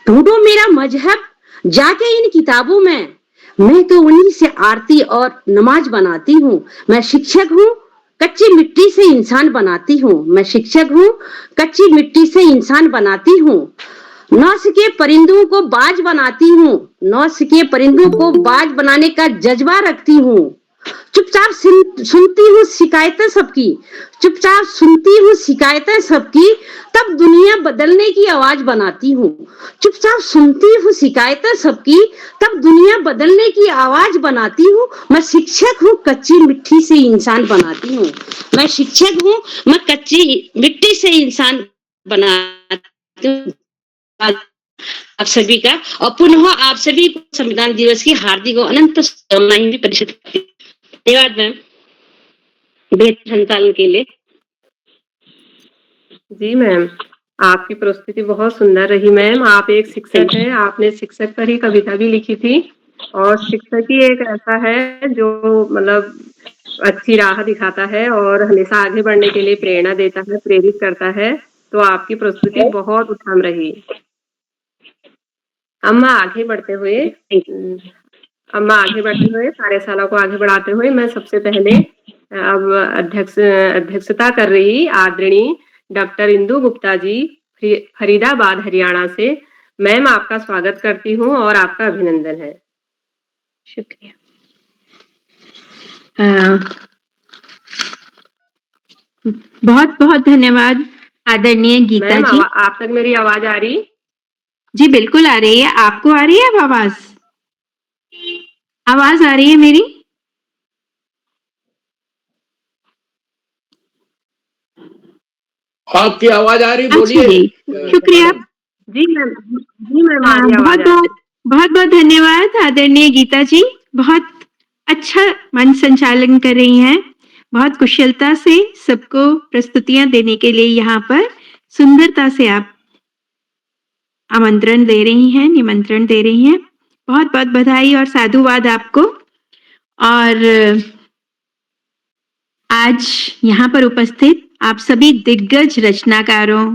ढूंढो मेरा मजहब जाके इन किताबों में, मैं तो उन्हीं से आरती और नमाज बनाती हूँ। मैं शिक्षक हूँ, कच्ची मिट्टी से इंसान बनाती हूँ। मैं शिक्षक हूँ, कच्ची मिट्टी से इंसान बनाती हूँ। नौ सिके परिंदों को बाज बनाती हूँ। नौ सिके परिंदों को बाज बनाने का जज्बा रखती हूँ। चुपचाप सुनती हूँ शिकायतें सबकी, चुपचाप सुनती हूँ शिकायतें सबकी, तब दुनिया बदलने की आवाज बनाती हूँ। चुपचाप सुनती हूँ शिकायतें सबकी, तब दुनिया बदलने की आवाज बनाती हूँ। मैं शिक्षक हूँ, कच्ची मिट्टी से इंसान बनाती हूँ। मैं शिक्षक हूँ, मैं कच्ची मिट्टी से इंसान बनाती हूँ। आप सभी का और पुनः आप सभी को संविधान दिवस की हार्दिक और अनंत शुभकामनाएं भी प्रेषित करती हूँ। धन्यवाद मैम बेहतर संचालन के लिए। जी मैम, आपकी प्रस्तुति बहुत सुंदर रही मैम। आप एक शिक्षक हैं, आपने शिक्षक पर ही कविता भी लिखी थी, और शिक्षक ही एक ऐसा है जो मतलब अच्छी राह दिखाता है और हमेशा आगे बढ़ने के लिए प्रेरणा देता है, प्रेरित करता है। तो आपकी प्रस्तुति बहुत उत्तम रही। अम्मा आगे बढ़ते हुए कार्यशाला को आगे बढ़ाते हुए मैं सबसे पहले अब अध्यक्षता कर रही आदरणीय डॉक्टर इंदु गुप्ता जी, फरीदाबाद हरियाणा से, मैम आपका स्वागत करती हूँ और आपका अभिनंदन है। शुक्रिया। बहुत बहुत धन्यवाद आदरणीय गीता जी। आप तक मेरी आवाज आ रही? जी बिल्कुल आ रही है। आपको आ रही है अब आवाज? आवाज आ रही है मेरी? आपकी आवाज आ रही, बोलिए। शुक्रिया जी मैम, जी मैम बहुत बहुत धन्यवाद आदरणीय गीता जी। बहुत अच्छा मंच संचालन कर रही हैं, बहुत कुशलता से सबको प्रस्तुतियां देने के लिए यहाँ पर सुंदरता से आप आमंत्रण दे रही हैं, निमंत्रण दे रही हैं। बहुत बहुत बधाई और साधुवाद आपको। और आज यहाँ पर उपस्थित आप सभी दिग्गज रचनाकारों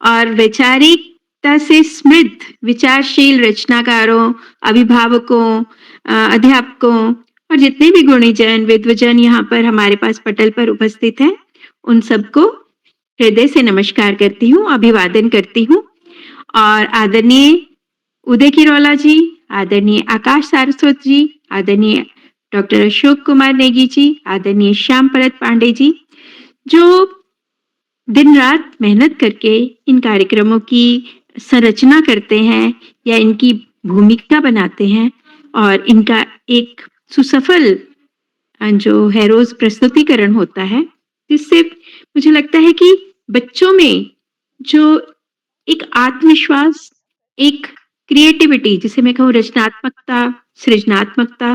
और वैचारिकता से समृद्ध विचारशील रचनाकारों, अभिभावकों, अध्यापकों और जितने भी गुणीजन विद्वजन यहाँ पर हमारे पास पटल पर उपस्थित हैं, उन सबको हृदय से नमस्कार करती हूँ, अभिवादन करती हूँ। और आदरणीय उदय किरोला जी, आदरणीय आकाश सारस्वत जी, आदरणीय डॉक्टर अशोक कुमार नेगी जी, आदरणीय श्याम परत पांडे जी, जो दिन रात मेहनत करके इन कार्यक्रमों की संरचना करते हैं या इनकी भूमिका बनाते हैं और इनका एक सुसफल जो है रोज प्रस्तुतिकरण होता है, जिससे मुझे लगता है कि बच्चों में जो एक आत्मविश्वास, एक क्रिएटिविटी, जिसे मैं कहूँ रचनात्मकता, सृजनात्मकता,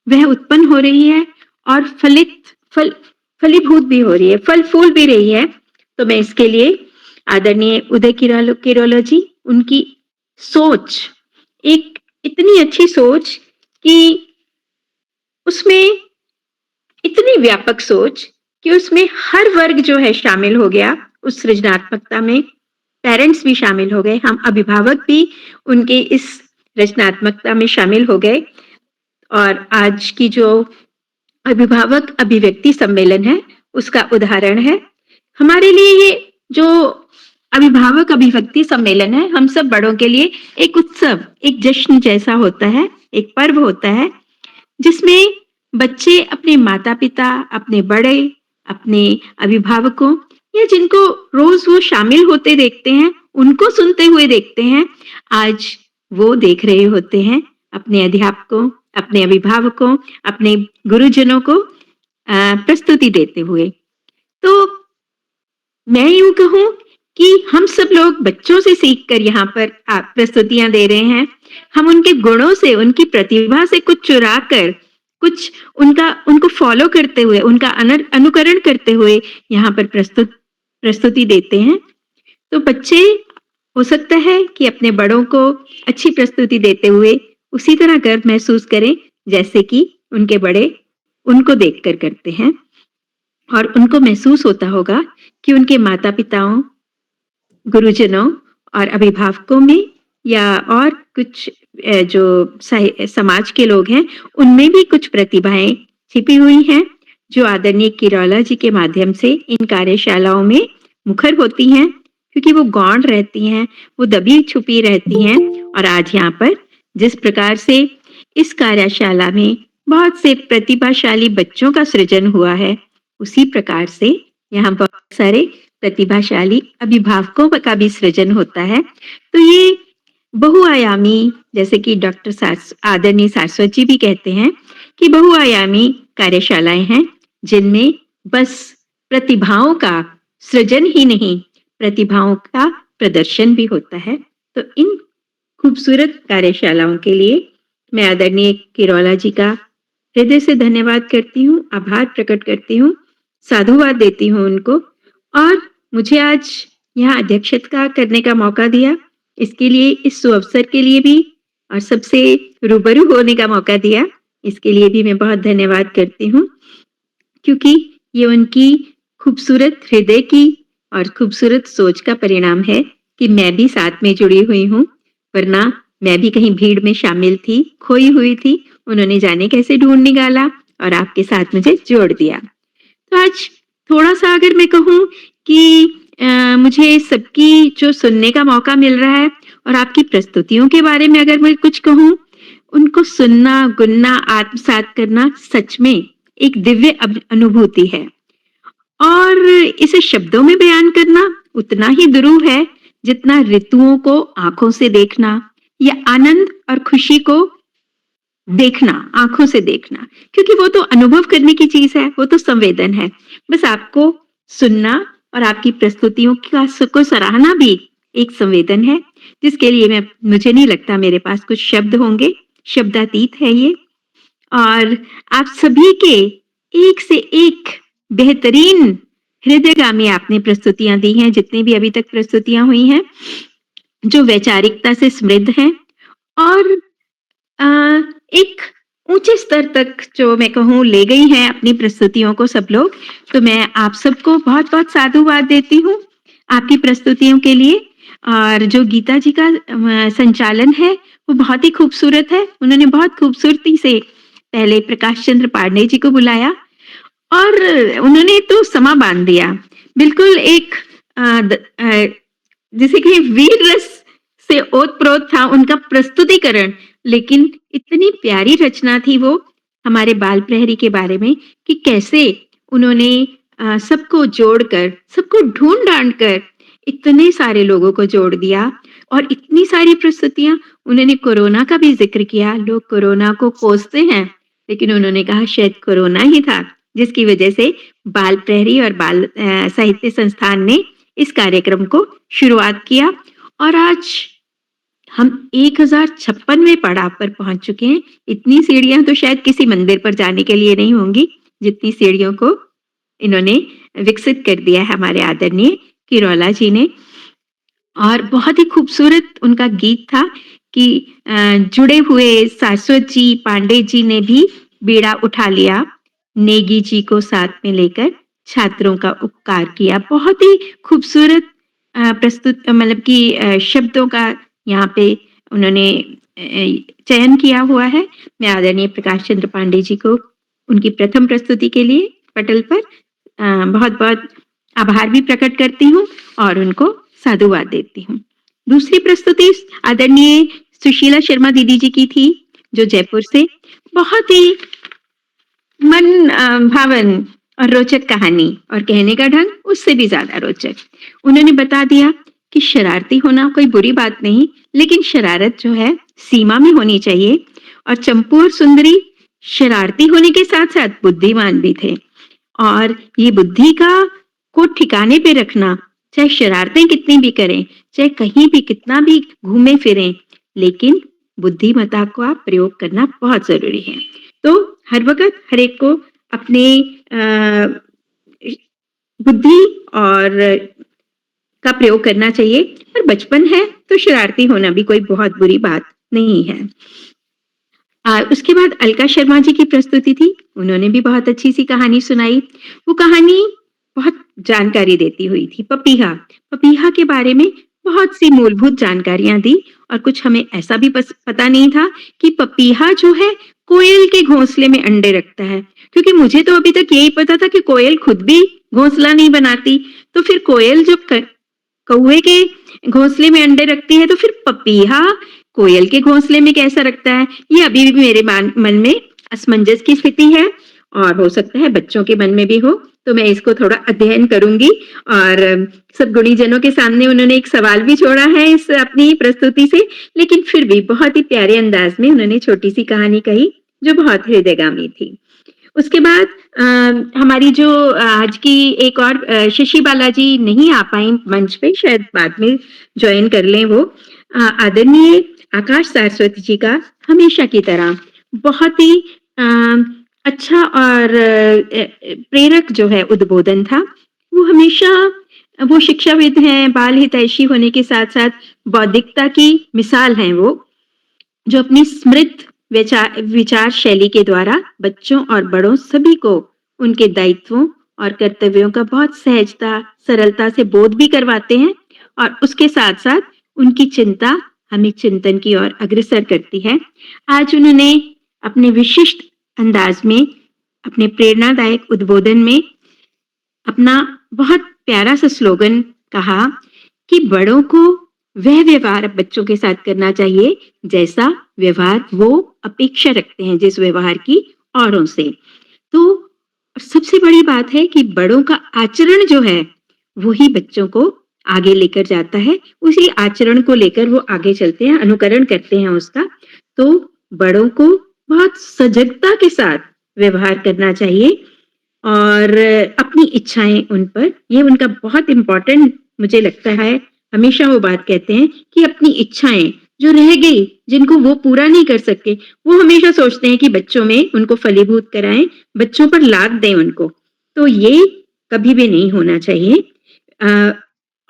वह उत्पन्न हो रही है और फलीभूत भी हो रही है, फल फूल भी रही है। तो मैं इसके लिए आदरणीय उदय किरोला जी, उनकी सोच, एक इतनी अच्छी सोच कि उसमें इतनी व्यापक सोच कि उसमें हर वर्ग जो है शामिल हो गया उस सृजनात्मकता में। पेरेंट्स भी शामिल हो गए, हम अभिभावक भी उनके इस रचनात्मकता में शामिल हो गए। और आज की जो अभिभावक अभिव्यक्ति सम्मेलन है उसका उदाहरण है। हमारे लिए ये जो अभिभावक अभिव्यक्ति सम्मेलन है, हम सब बड़ों के लिए एक उत्सव, एक जश्न जैसा होता है, एक पर्व होता है, जिसमें बच्चे अपने माता पिता, अपने बड़े, अपने अभिभावकों या जिनको रोज वो शामिल होते देखते हैं, उनको सुनते हुए देखते हैं, आज वो देख रहे होते हैं अपने अध्यापकों, अपने अभिभावकों, अपने गुरुजनों को प्रस्तुति देते हुए। तो मैं यूं कहूं कि हम सब लोग बच्चों से सीखकर यहाँ पर प्रस्तुतियां दे रहे हैं। हम उनके गुणों से, उनकी प्रतिभा से कुछ चुरा कर, कुछ उनको फॉलो करते हुए, उनका अनुकरण करते हुए यहाँ पर प्रस्तुति देते हैं। तो बच्चे हो सकता है कि अपने बड़ों को अच्छी प्रस्तुति देते हुए उसी तरह गर्व महसूस करें जैसे कि उनके बड़े उनको देखकर करते हैं, और उनको महसूस होता होगा कि उनके माता पिताओं, गुरुजनों और अभिभावकों में या और कुछ जो समाज के लोग हैं उनमें भी कुछ प्रतिभाएं छिपी हुई हैं, जो आदरणीय किरोला जी के माध्यम से इन कार्यशालाओं में मुखर होती हैं, क्योंकि वो गौण रहती हैं, वो दबी छुपी रहती हैं। और आज यहाँ पर जिस प्रकार से इस कार्यशाला में बहुत से प्रतिभाशाली बच्चों का सृजन हुआ है, उसी प्रकार से यहाँ बहुत सारे प्रतिभाशाली अभिभावकों का भी सृजन होता है। तो ये बहुआयामी, जैसे कि डॉक्टर आदरणीय सारस्वत जी भी कहते हैं कि बहुआयामी कार्यशालाएं हैं, जिनमें बस प्रतिभाओं का सृजन ही नहीं, प्रतिभाओं का प्रदर्शन भी होता है। तो इन खूबसूरत कार्यशालाओं के लिए मैं आदरणीय किरोला जी का हृदय से धन्यवाद करती हूँ, आभार प्रकट करती हूँ, साधुवाद देती हूँ उनको। और मुझे आज यहाँ अध्यक्षता करने का मौका दिया, इसके लिए, इस सुअवसर के लिए भी, और सबसे रूबरू होने का मौका दिया, इसके लिए भी मैं बहुत धन्यवाद करती हूँ, क्योंकि ये उनकी खूबसूरत हृदय की और खूबसूरत सोच का परिणाम है कि मैं भी साथ में जुड़ी हुई हूँ, वरना मैं भी कहीं भीड़ में शामिल थी, खोई हुई थी, उन्होंने जाने कैसे ढूंढ निकाला और आपके साथ मुझे जोड़ दिया। तो आज थोड़ा सा अगर मैं कहूँ कि मुझे सबकी जो सुनने का मौका मिल रहा है और आपकी प्रस्तुतियों के बारे में अगर मैं कुछ कहूँ, उनको सुनना, गुनना, आत्मसात करना सच में एक दिव्य अनुभूति है, और इसे शब्दों में बयान करना उतना ही दुरूह है जितना ऋतुओं को आंखों से देखना या आनंद और खुशी को देखना आंखों से देखना, क्योंकि वो तो अनुभव करने की चीज है, वो तो संवेदन है। बस आपको सुनना और आपकी प्रस्तुतियों को सराहना भी एक संवेदन है, जिसके लिए मुझे नहीं लगता मेरे पास कुछ शब्द होंगे, शब्दातीत है ये। और आप सभी के एक से एक बेहतरीन हृदयगामी आपने प्रस्तुतियां दी हैं, जितनी भी अभी तक प्रस्तुतियां हुई हैं, जो वैचारिकता से समृद्ध हैं और एक ऊंचे स्तर तक जो मैं कहूँ ले गई हैं अपनी प्रस्तुतियों को सब लोग। तो मैं आप सबको बहुत बहुत साधुवाद देती हूँ आपकी प्रस्तुतियों के लिए। और जो गीता जी का संचालन है वो बहुत ही खूबसूरत है। उन्होंने बहुत खूबसूरती से पहले प्रकाश चंद्र पांडे जी को बुलाया और उन्होंने तो समा बांध दिया, बिल्कुल एक जिसे कि वीर रस से ओतप्रोत था उनका प्रस्तुतिकरण, लेकिन इतनी प्यारी रचना थी वो हमारे बाल प्रहरी के बारे में कि कैसे उन्होंने सबको जोड़कर, सबको ढूंढ ढांड कर इतने सारे लोगों को जोड़ दिया और इतनी सारी प्रस्तुतियां। उन्होंने कोरोना का भी जिक्र किया। लोग कोरोना को कोसते हैं, लेकिन उन्होंने कहा शायद कोरोना ही था जिसकी वजह से बाल प्रहरी और बाल साहित्य संस्थान ने इस कार्यक्रम को शुरुआत किया और आज हम 1056वें पड़ाव पर पहुंच चुके हैं। इतनी सीढ़ियां तो शायद किसी मंदिर पर जाने के लिए नहीं होंगी जितनी सीढ़ियों को इन्होंने विकसित कर दिया है हमारे आदरणीय किरौला जी ने। और बहुत ही खूबसूरत उनका गीत था कि जुड़े हुए शाश्वत जी पांडे जी ने भी बीड़ा उठा लिया, नेगी जी को साथ में लेकर छात्रों का उपकार किया। बहुत ही खूबसूरत प्रस्तुत मतलब कि शब्दों का यहाँ पे उन्होंने चयन किया हुआ है। मैं आदरणीय प्रकाश चंद्र पांडे जी को उनकी प्रथम प्रस्तुति के लिए पटल पर बहुत बहुत आभार भी प्रकट करती हूँ और उनको साधुवाद देती हूँ। दूसरी प्रस्तुति आदरणीय सुशीला शर्मा दीदी जी की थी, जो जयपुर से बहुत ही मन भावन और रोचक कहानी, और कहने का ढंग उससे भी ज्यादा रोचक। उन्होंने बता दिया कि शरारती होना कोई बुरी बात नहीं, लेकिन शरारत जो है सीमा में होनी चाहिए। और चंपू और सुंदरी शरारती होने के साथ साथ बुद्धिमान भी थे, और ये बुद्धि को ठिकाने पे रखना, चाहे शरारतें कितनी भी करें, चाहे कहीं भी कितना भी घूमे फिरें, लेकिन बुद्धिमत्ता का प्रयोग करना बहुत जरूरी है। तो हर वक्त हर एक को अपने बुद्धि और का प्रयोग करना चाहिए, और बचपन है तो शरारती होना भी कोई बहुत बुरी बात नहीं है। उसके बाद अलका शर्मा जी की प्रस्तुति थी। उन्होंने भी बहुत अच्छी सी कहानी सुनाई। वो कहानी बहुत जानकारी देती हुई थी। पपीहा के बारे में बहुत सी मूलभूत जानकारियां दी, और कुछ हमें ऐसा भी पता नहीं था कि पपीहा जो है कोयल के घोंसले में अंडे रखता है, क्योंकि मुझे तो अभी तक यही पता था कि कोयल खुद भी घोंसला नहीं बनाती, तो फिर कोयल जब कौवे के घोंसले में अंडे रखती है तो फिर पपीहा कोयल के घोंसले में कैसा रखता है? ये अभी भी मेरे मन में असमंजस की स्थिति है, और हो सकता है बच्चों के मन में भी हो, तो मैं इसको थोड़ा अध्ययन करूंगी। और सब गुणीजनों के सामने उन्होंने एक सवाल भी छोड़ा है इस अपनी प्रस्तुति से, लेकिन फिर भी बहुत ही प्यारे अंदाज में उन्होंने छोटी सी कहानी कही जो बहुत हृदयगामी थी। उसके बाद हमारी जो आज की एक और शशि बालाजी नहीं आ पाई मंच पे, शायद बाद में ज्वाइन कर लें वो। आदरणीय आकाश सरस्वती जी का हमेशा की तरह बहुत ही अच्छा और प्रेरक जो है उद्बोधन था। वो हमेशा वो शिक्षाविद हैं, बाल हितैषी होने के साथ साथ बौद्धिकता की मिसाल हैं वो, जो अपनी समृद्ध विचार शैली के द्वारा बच्चों और बड़ों सभी को उनके दायित्वों और कर्तव्यों का बहुत सहजता सरलता से बोध भी करवाते हैं, और उसके साथ साथ उनकी चिंता हमें चिंतन की ओर अग्रसर करती है। आज उन्होंने अपने विशिष्ट अंदाज में, अपने प्रेरणादायक उद्बोधन में अपना बहुत प्यारा सा स्लोगन कहा कि बड़ों को वह व्यवहार बच्चों के साथ करना चाहिए जैसा व्यवहार वो अपेक्षा रखते हैं जिस व्यवहार की औरों से। तो सबसे बड़ी बात है कि बड़ों का आचरण जो है वो ही बच्चों को आगे लेकर जाता है, उसी आचरण को लेकर वो आगे चलते हैं, अनुकरण करते हैं उसका। तो बड़ों को बहुत सजगता के साथ व्यवहार करना चाहिए, और अपनी इच्छाएं उन पर, ये उनका बहुत इंपॉर्टेंट मुझे लगता है। हमेशा वो बात कहते हैं कि अपनी इच्छाएं जो रह गई, जिनको वो पूरा नहीं कर सके, वो हमेशा सोचते हैं कि बच्चों में उनको फलीभूत कराएं, बच्चों पर लाद दें उनको। तो ये कभी भी नहीं होना चाहिए।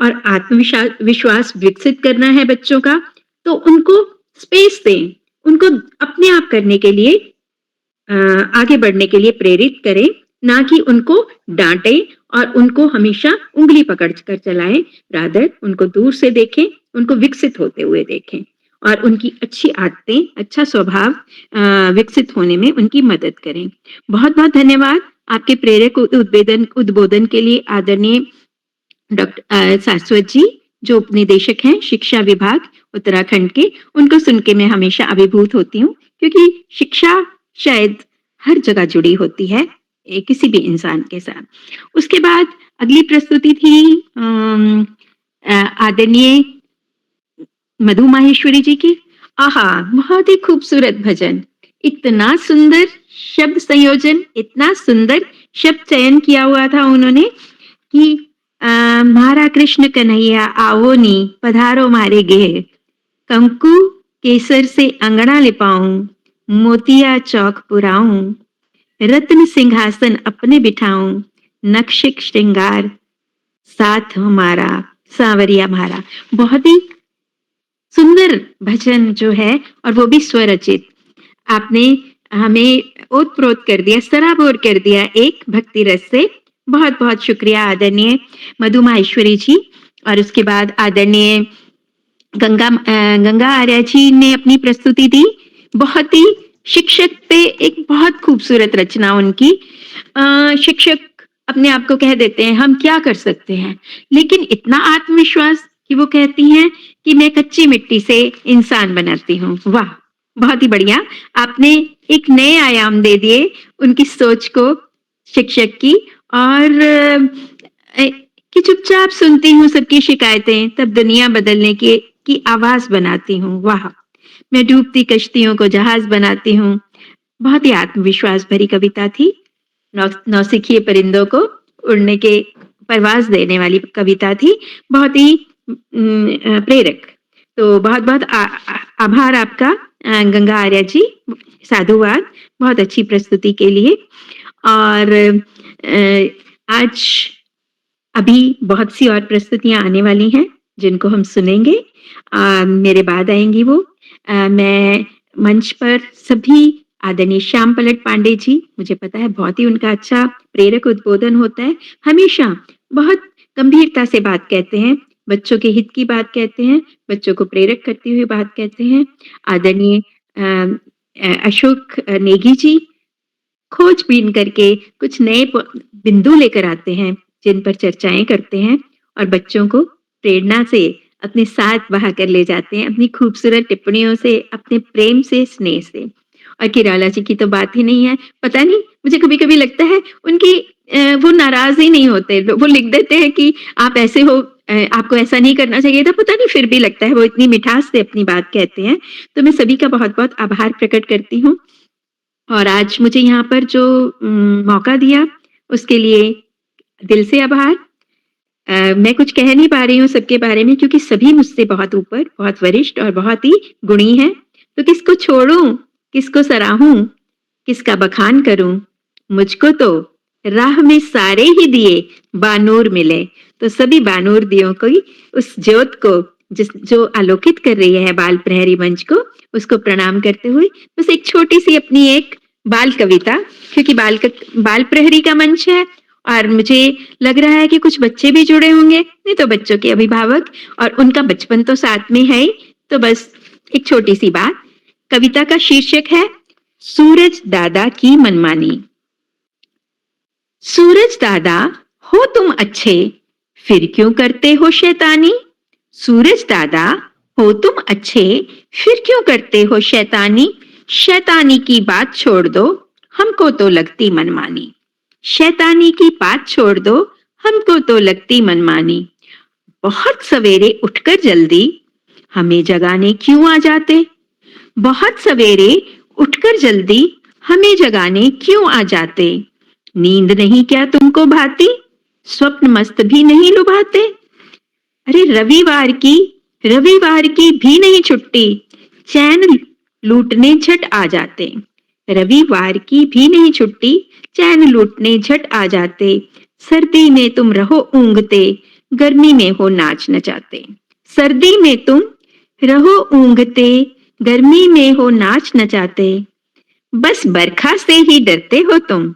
और आत्मविश्वास विकसित करना है बच्चों का, तो उनको स्पेस दें, उनको अपने आप करने के लिए, आगे बढ़ने के लिए प्रेरित करें, ना कि उनको डांटें और उनको हमेशा उंगली पकड़ कर चलाएं। रादर उनको दूर से देखें, उनको विकसित होते हुए देखें, और उनकी अच्छी आदतें, अच्छा स्वभाव विकसित होने में उनकी मदद करें। बहुत बहुत धन्यवाद आपके प्रेरक उद्बोधन के लिए आदरणीय डॉक्टर शाश्वत जी, जो उपनिदेशक हैं शिक्षा विभाग, उत्तराखंड के, उनको सुन के मैं हमेशा अभिभूत होती हूँ, क्योंकि शिक्षा शायद हर जगह जुड़ी होती है किसी भी इंसान के साथ। उसके बाद अगली प्रस्तुति थी आदरणीय मधु माहेश्वरी जी की। आहा, बहुत ही खूबसूरत भजन, इतना सुंदर शब्द संयोजन, इतना सुंदर शब्द चयन किया हुआ था उन्होंने कि मारा कृष्ण कन्हैया आवो नी, पधारो मारे गेह, कंकु केसर से अंगना लिपाऊं, मोतिया चौक पुराऊं, रत्न सिंहासन अपने बिठाऊं, नक्शिक श्रृंगार साथ हमारा, सांवरिया मारा। बहुत ही सुंदर भजन जो है, और वो भी स्वरचित। आपने हमें ओतप्रोत कर दिया, सराबोर कर दिया एक भक्ति रस से। बहुत बहुत शुक्रिया आदरणीय मधु माहेश्वरी जी। और उसके बाद आदरणीय गंगा आर्य जी ने अपनी प्रस्तुति दी। बहुत ही शिक्षक पे एक बहुत खूबसूरत रचना उनकी। शिक्षक अपने आप को कह देते हैं हम क्या कर सकते हैं, लेकिन इतना आत्मविश्वास कि वो कहती हैं कि मैं कच्ची मिट्टी से इंसान बनाती हूँ। वाह, बहुत ही बढ़िया। आपने एक नए आयाम दे दिए उनकी सोच को, शिक्षक की। और कि चुपचाप सुनती हूँ सबकी शिकायतें, तब दुनिया बदलने की आवाज बनाती हूँ। वाह, मैं डूबती कश्तियों को जहाज बनाती हूँ। बहुत ही आत्मविश्वास भरी कविता थी। नौसिखिए परिंदों को उड़ने के परवाज देने वाली कविता थी, बहुत ही प्रेरक। तो बहुत बहुत आभार आपका गंगा आर्य जी, साधुवाद बहुत अच्छी प्रस्तुति के लिए। और आज अभी बहुत सी और प्रस्तुतियां आने वाली हैं जिनको हम सुनेंगे। मेरे बाद आएंगी वो। मैं मंच पर सभी आदरणीय श्याम पलट पांडे जी, मुझे पता है बहुत ही उनका अच्छा प्रेरक उद्बोधन होता है, हमेशा बहुत गंभीरता से बात कहते हैं, बच्चों के हित की बात कहते हैं, बच्चों को प्रेरक करती हुई बात कहते हैं। आदरणीय अशोक नेगी जी खोजबीन करके कुछ नए बिंदु लेकर आते हैं जिन पर चर्चाएं करते हैं और बच्चों को प्रेरणा से अपने साथ बहा कर ले जाते हैं, अपनी खूबसूरत टिप्पणियों से, अपने प्रेम से, स्नेह से। और किराला जी की तो बात ही नहीं है। पता नहीं, मुझे कभी कभी लगता है उनकी वो नाराज ही नहीं होते, वो लिख देते हैं कि आप ऐसे हो, आपको ऐसा नहीं करना चाहिए था, पता नहीं फिर भी लगता है वो इतनी मिठास से अपनी बात कहते हैं। तो मैं सभी का बहुत बहुत आभार प्रकट करती हूँ। और आज मुझे यहाँ पर जो मौका दिया उसके लिए दिल से आभार। मैं कुछ कह नहीं पा रही हूँ सबके बारे में, क्योंकि सभी मुझसे बहुत ऊपर, बहुत वरिष्ठ और बहुत ही गुणी हैं। तो किसको छोड़ूं, किसको सराहूं, किसका बखान करूं? मुझको तो राह में सारे ही दिए बानूर मिले। तो सभी बानूर दियों को, उस ज्योत को जो आलोकित कर रही है बाल प्रहरी मंच को, उसको प्रणाम करते हुए बस एक छोटी सी अपनी एक बाल कविता, क्योंकि बाल प्रहरी का मंच है और मुझे लग रहा है कि कुछ बच्चे भी जुड़े होंगे, नहीं तो बच्चों के अभिभावक, और उनका बचपन तो साथ में है ही। तो बस एक छोटी सी बात। कविता का शीर्षक है सूरज दादा की मनमानी। सूरज दादा हो तुम अच्छे, फिर क्यों करते हो शैतानी? सूरज दादा हो तुम अच्छे, फिर क्यों करते हो शैतानी? शैतानी की बात छोड़ दो, हमको तो लगती मनमानी। शैतानी की बात छोड़ दो, हमको तो लगती मनमानी। बहुत सवेरे उठकर जल्दी हमें जगाने क्यों आ जाते? बहुत सवेरे उठकर जल्दी हमें जगाने क्यों आ जाते? नींद नहीं क्या तुमको भाती? स्वप्न मस्त भी नहीं लुभाते? अरे रविवार की भी नहीं छुट्टी, चैन लूटने झट आ जाते। रविवार की भी नहीं छुट्टी, चैन लूटने झट आ जाते। सर्दी में तुम रहो ऊंघते, गर्मी में हो नाच नचाते। सर्दी में तुम रहो ऊंघते, गर्मी में हो नाच नचाते। बस बरखा से ही डरते हो तुम,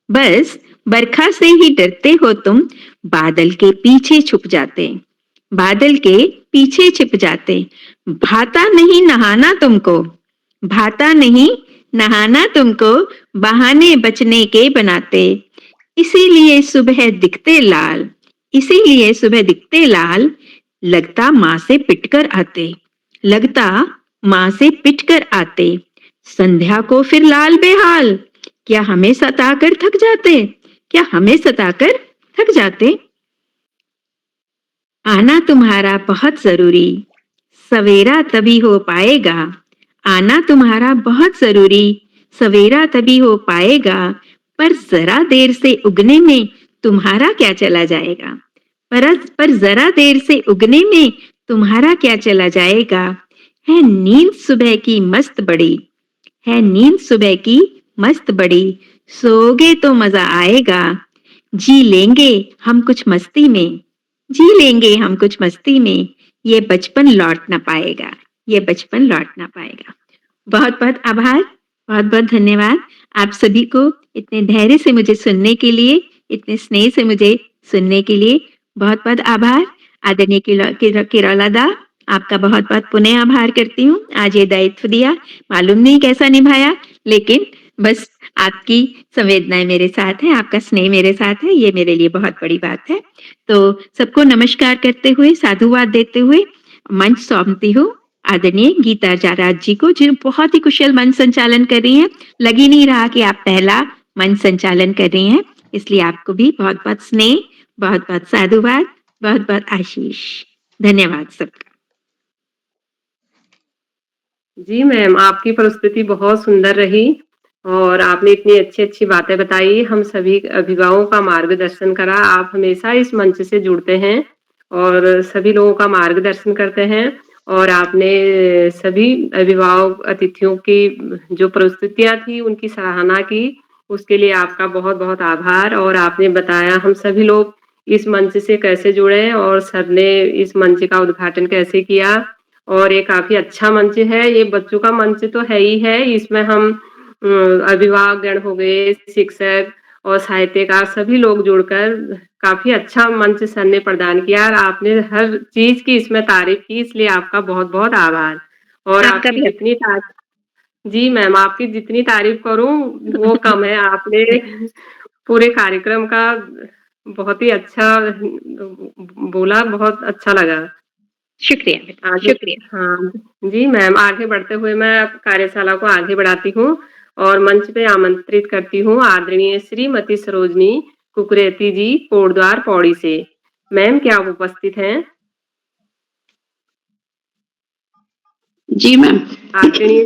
बस बरखा से ही डरते हो तुम। बादल के पीछे छुप जाते, बादल के पीछे छिप जाते। भाता नहीं नहाना तुमको, भाता नहीं नहाना तुमको, बहाने बचने के बनाते। इसीलिए सुबह दिखते लाल, इसीलिए सुबह दिखते लाल, लगता माँ से पिटकर आते। लगता माँ से पिट कर आते, संध्या को फिर लाल बेहाल। क्या हमें सताकर थक जाते, क्या हमें सताकर थक जाते। आना तुम्हारा बहुत जरूरी, सवेरा तभी हो पाएगा। आना तुम्हारा बहुत जरूरी, सवेरा तभी हो पाएगा। पर जरा देर से उगने में तुम्हारा क्या चला जाएगा। पर जरा देर से उगने में तुम्हारा क्या चला जाएगा। है नींद सुबह की मस्त बड़ी, है नींद सुबह की मस्त बड़ी। सोओगे तो मजा आएगा, जी लेंगे हम कुछ मस्ती में, जी लेंगे हम कुछ मस्ती में। ये बचपन लौट ना पाएगा, ये बचपन लौट ना पाएगा। बहुत बहुत आभार, बहुत बहुत धन्यवाद आप सभी को इतने धैर्य से मुझे सुनने के लिए, इतने स्नेह से मुझे सुनने के लिए। बहुत बहुत आभार आदरणीय किरोला दा, आपका बहुत बहुत पुनः आभार करती हूँ। आज ये दायित्व दिया, मालूम नहीं कैसा निभाया, लेकिन बस आपकी संवेदनाएं मेरे साथ है, आपका स्नेह मेरे साथ है, ये मेरे लिए बहुत बड़ी बात है। तो सबको नमस्कार करते हुए, साधुवाद देते हुए मंच सौंपती हूँ आदरणीय गीता राज जी को, जो बहुत ही कुशल मंच संचालन कर रही हैं। लग ही नहीं रहा कि आप पहला मंच संचालन कर रही हैं, इसलिए आपको भी बहुत बहुत स्नेह, बहुत बहुत साधुवाद, बहुत बहुत आशीष। धन्यवाद सबका। जी मैम, आपकी प्रस्तुति बहुत सुंदर रही और आपने इतनी अच्छी अच्छी बातें बताई, हम सभी अभिभावकों का मार्गदर्शन करा। आप हमेशा इस मंच से जुड़ते हैं और सभी लोगों का मार्गदर्शन करते हैं, और आपने सभी अभिभावक अतिथियों की जो प्रस्तुतियां थी उनकी सराहना की, उसके लिए आपका बहुत बहुत आभार। और आपने बताया हम सभी लोग इस मंच से कैसे जुड़े और सर ने इस मंच का उद्घाटन कैसे किया, और ये काफी अच्छा मंच है। ये बच्चों का मंच तो है ही है, इसमें हम अभिभावक गण हो गए, शिक्षक और साहित्यकार सभी लोग जुड़कर काफी अच्छा मंच सर ने प्रदान किया, और आपने हर चीज की इसमें तारीफ की, इसलिए आपका बहुत बहुत आभार। और आपकी जितनी जी मैम, आपकी जितनी तारीफ करूं वो कम है। आपने पूरे कार्यक्रम का बहुत ही अच्छा बोला, बहुत अच्छा लगा। शुक्रिया, शुक्रिया। हाँ जी मैम, आगे बढ़ते हुए मैं कार्यशाला को आगे बढ़ाती हूँ और मंच पे आमंत्रित करती हूँ आदरणीय श्रीमती सरोजनी कुकरेती जी, कोटद्वार पौड़ी से। मैम, क्या आप उपस्थित हैं? जी मैम। आदरणीय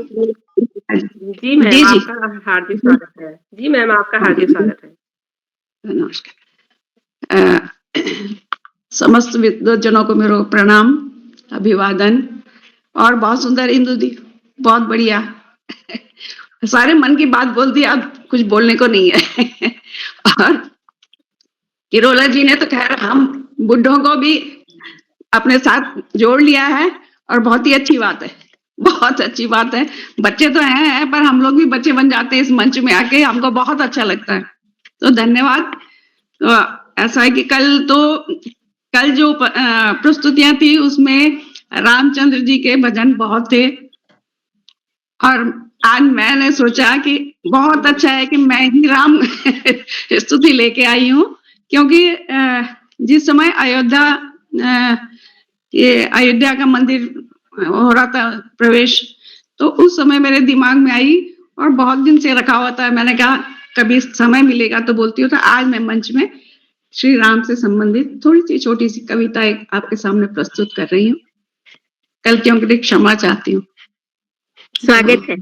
जी मैम, आपका हार्दिक स्वागत है। जी मैम, आपका हार्दिक स्वागत है। नमस्कार। समस्त विद्वजनों को मेरा प्रणाम, अभिवादन। और बहुत सुंदर इंदु दी, बहुत बढ़िया। सारे मन की बात बोल दी, अब कुछ बोलने को नहीं है। और किरोला जी ने तो खैर हम बुढ़ों को भी अपने साथ जोड़ लिया है, और बहुत ही अच्छी बात है, बहुत अच्छी बात है। बच्चे तो हैं पर हम लोग भी बच्चे बन जाते हैं इस मंच में आके, हमको बहुत अच्छा लगता है, तो धन्यवाद। तो ऐसा है कि कल जो प्रस्तुतियां थी उसमें रामचंद्र जी के भजन बहुत थे, और आज मैंने सोचा कि बहुत अच्छा है कि मैं ही राम स्तुति लेके आई हूँ, क्योंकि जिस समय अयोध्या का मंदिर हो रहा था प्रवेश, तो उस समय मेरे दिमाग में आई और बहुत दिन से रखा हुआ था। मैंने कहा कभी समय मिलेगा तो बोलती हूँ। तो आज मैं मंच में श्री राम से संबंधित थोड़ी सी छोटी सी कविता आपके सामने प्रस्तुत कर रही हूँ। गलतियों के लिए क्षमा चाहती हूँ। स्वागत है।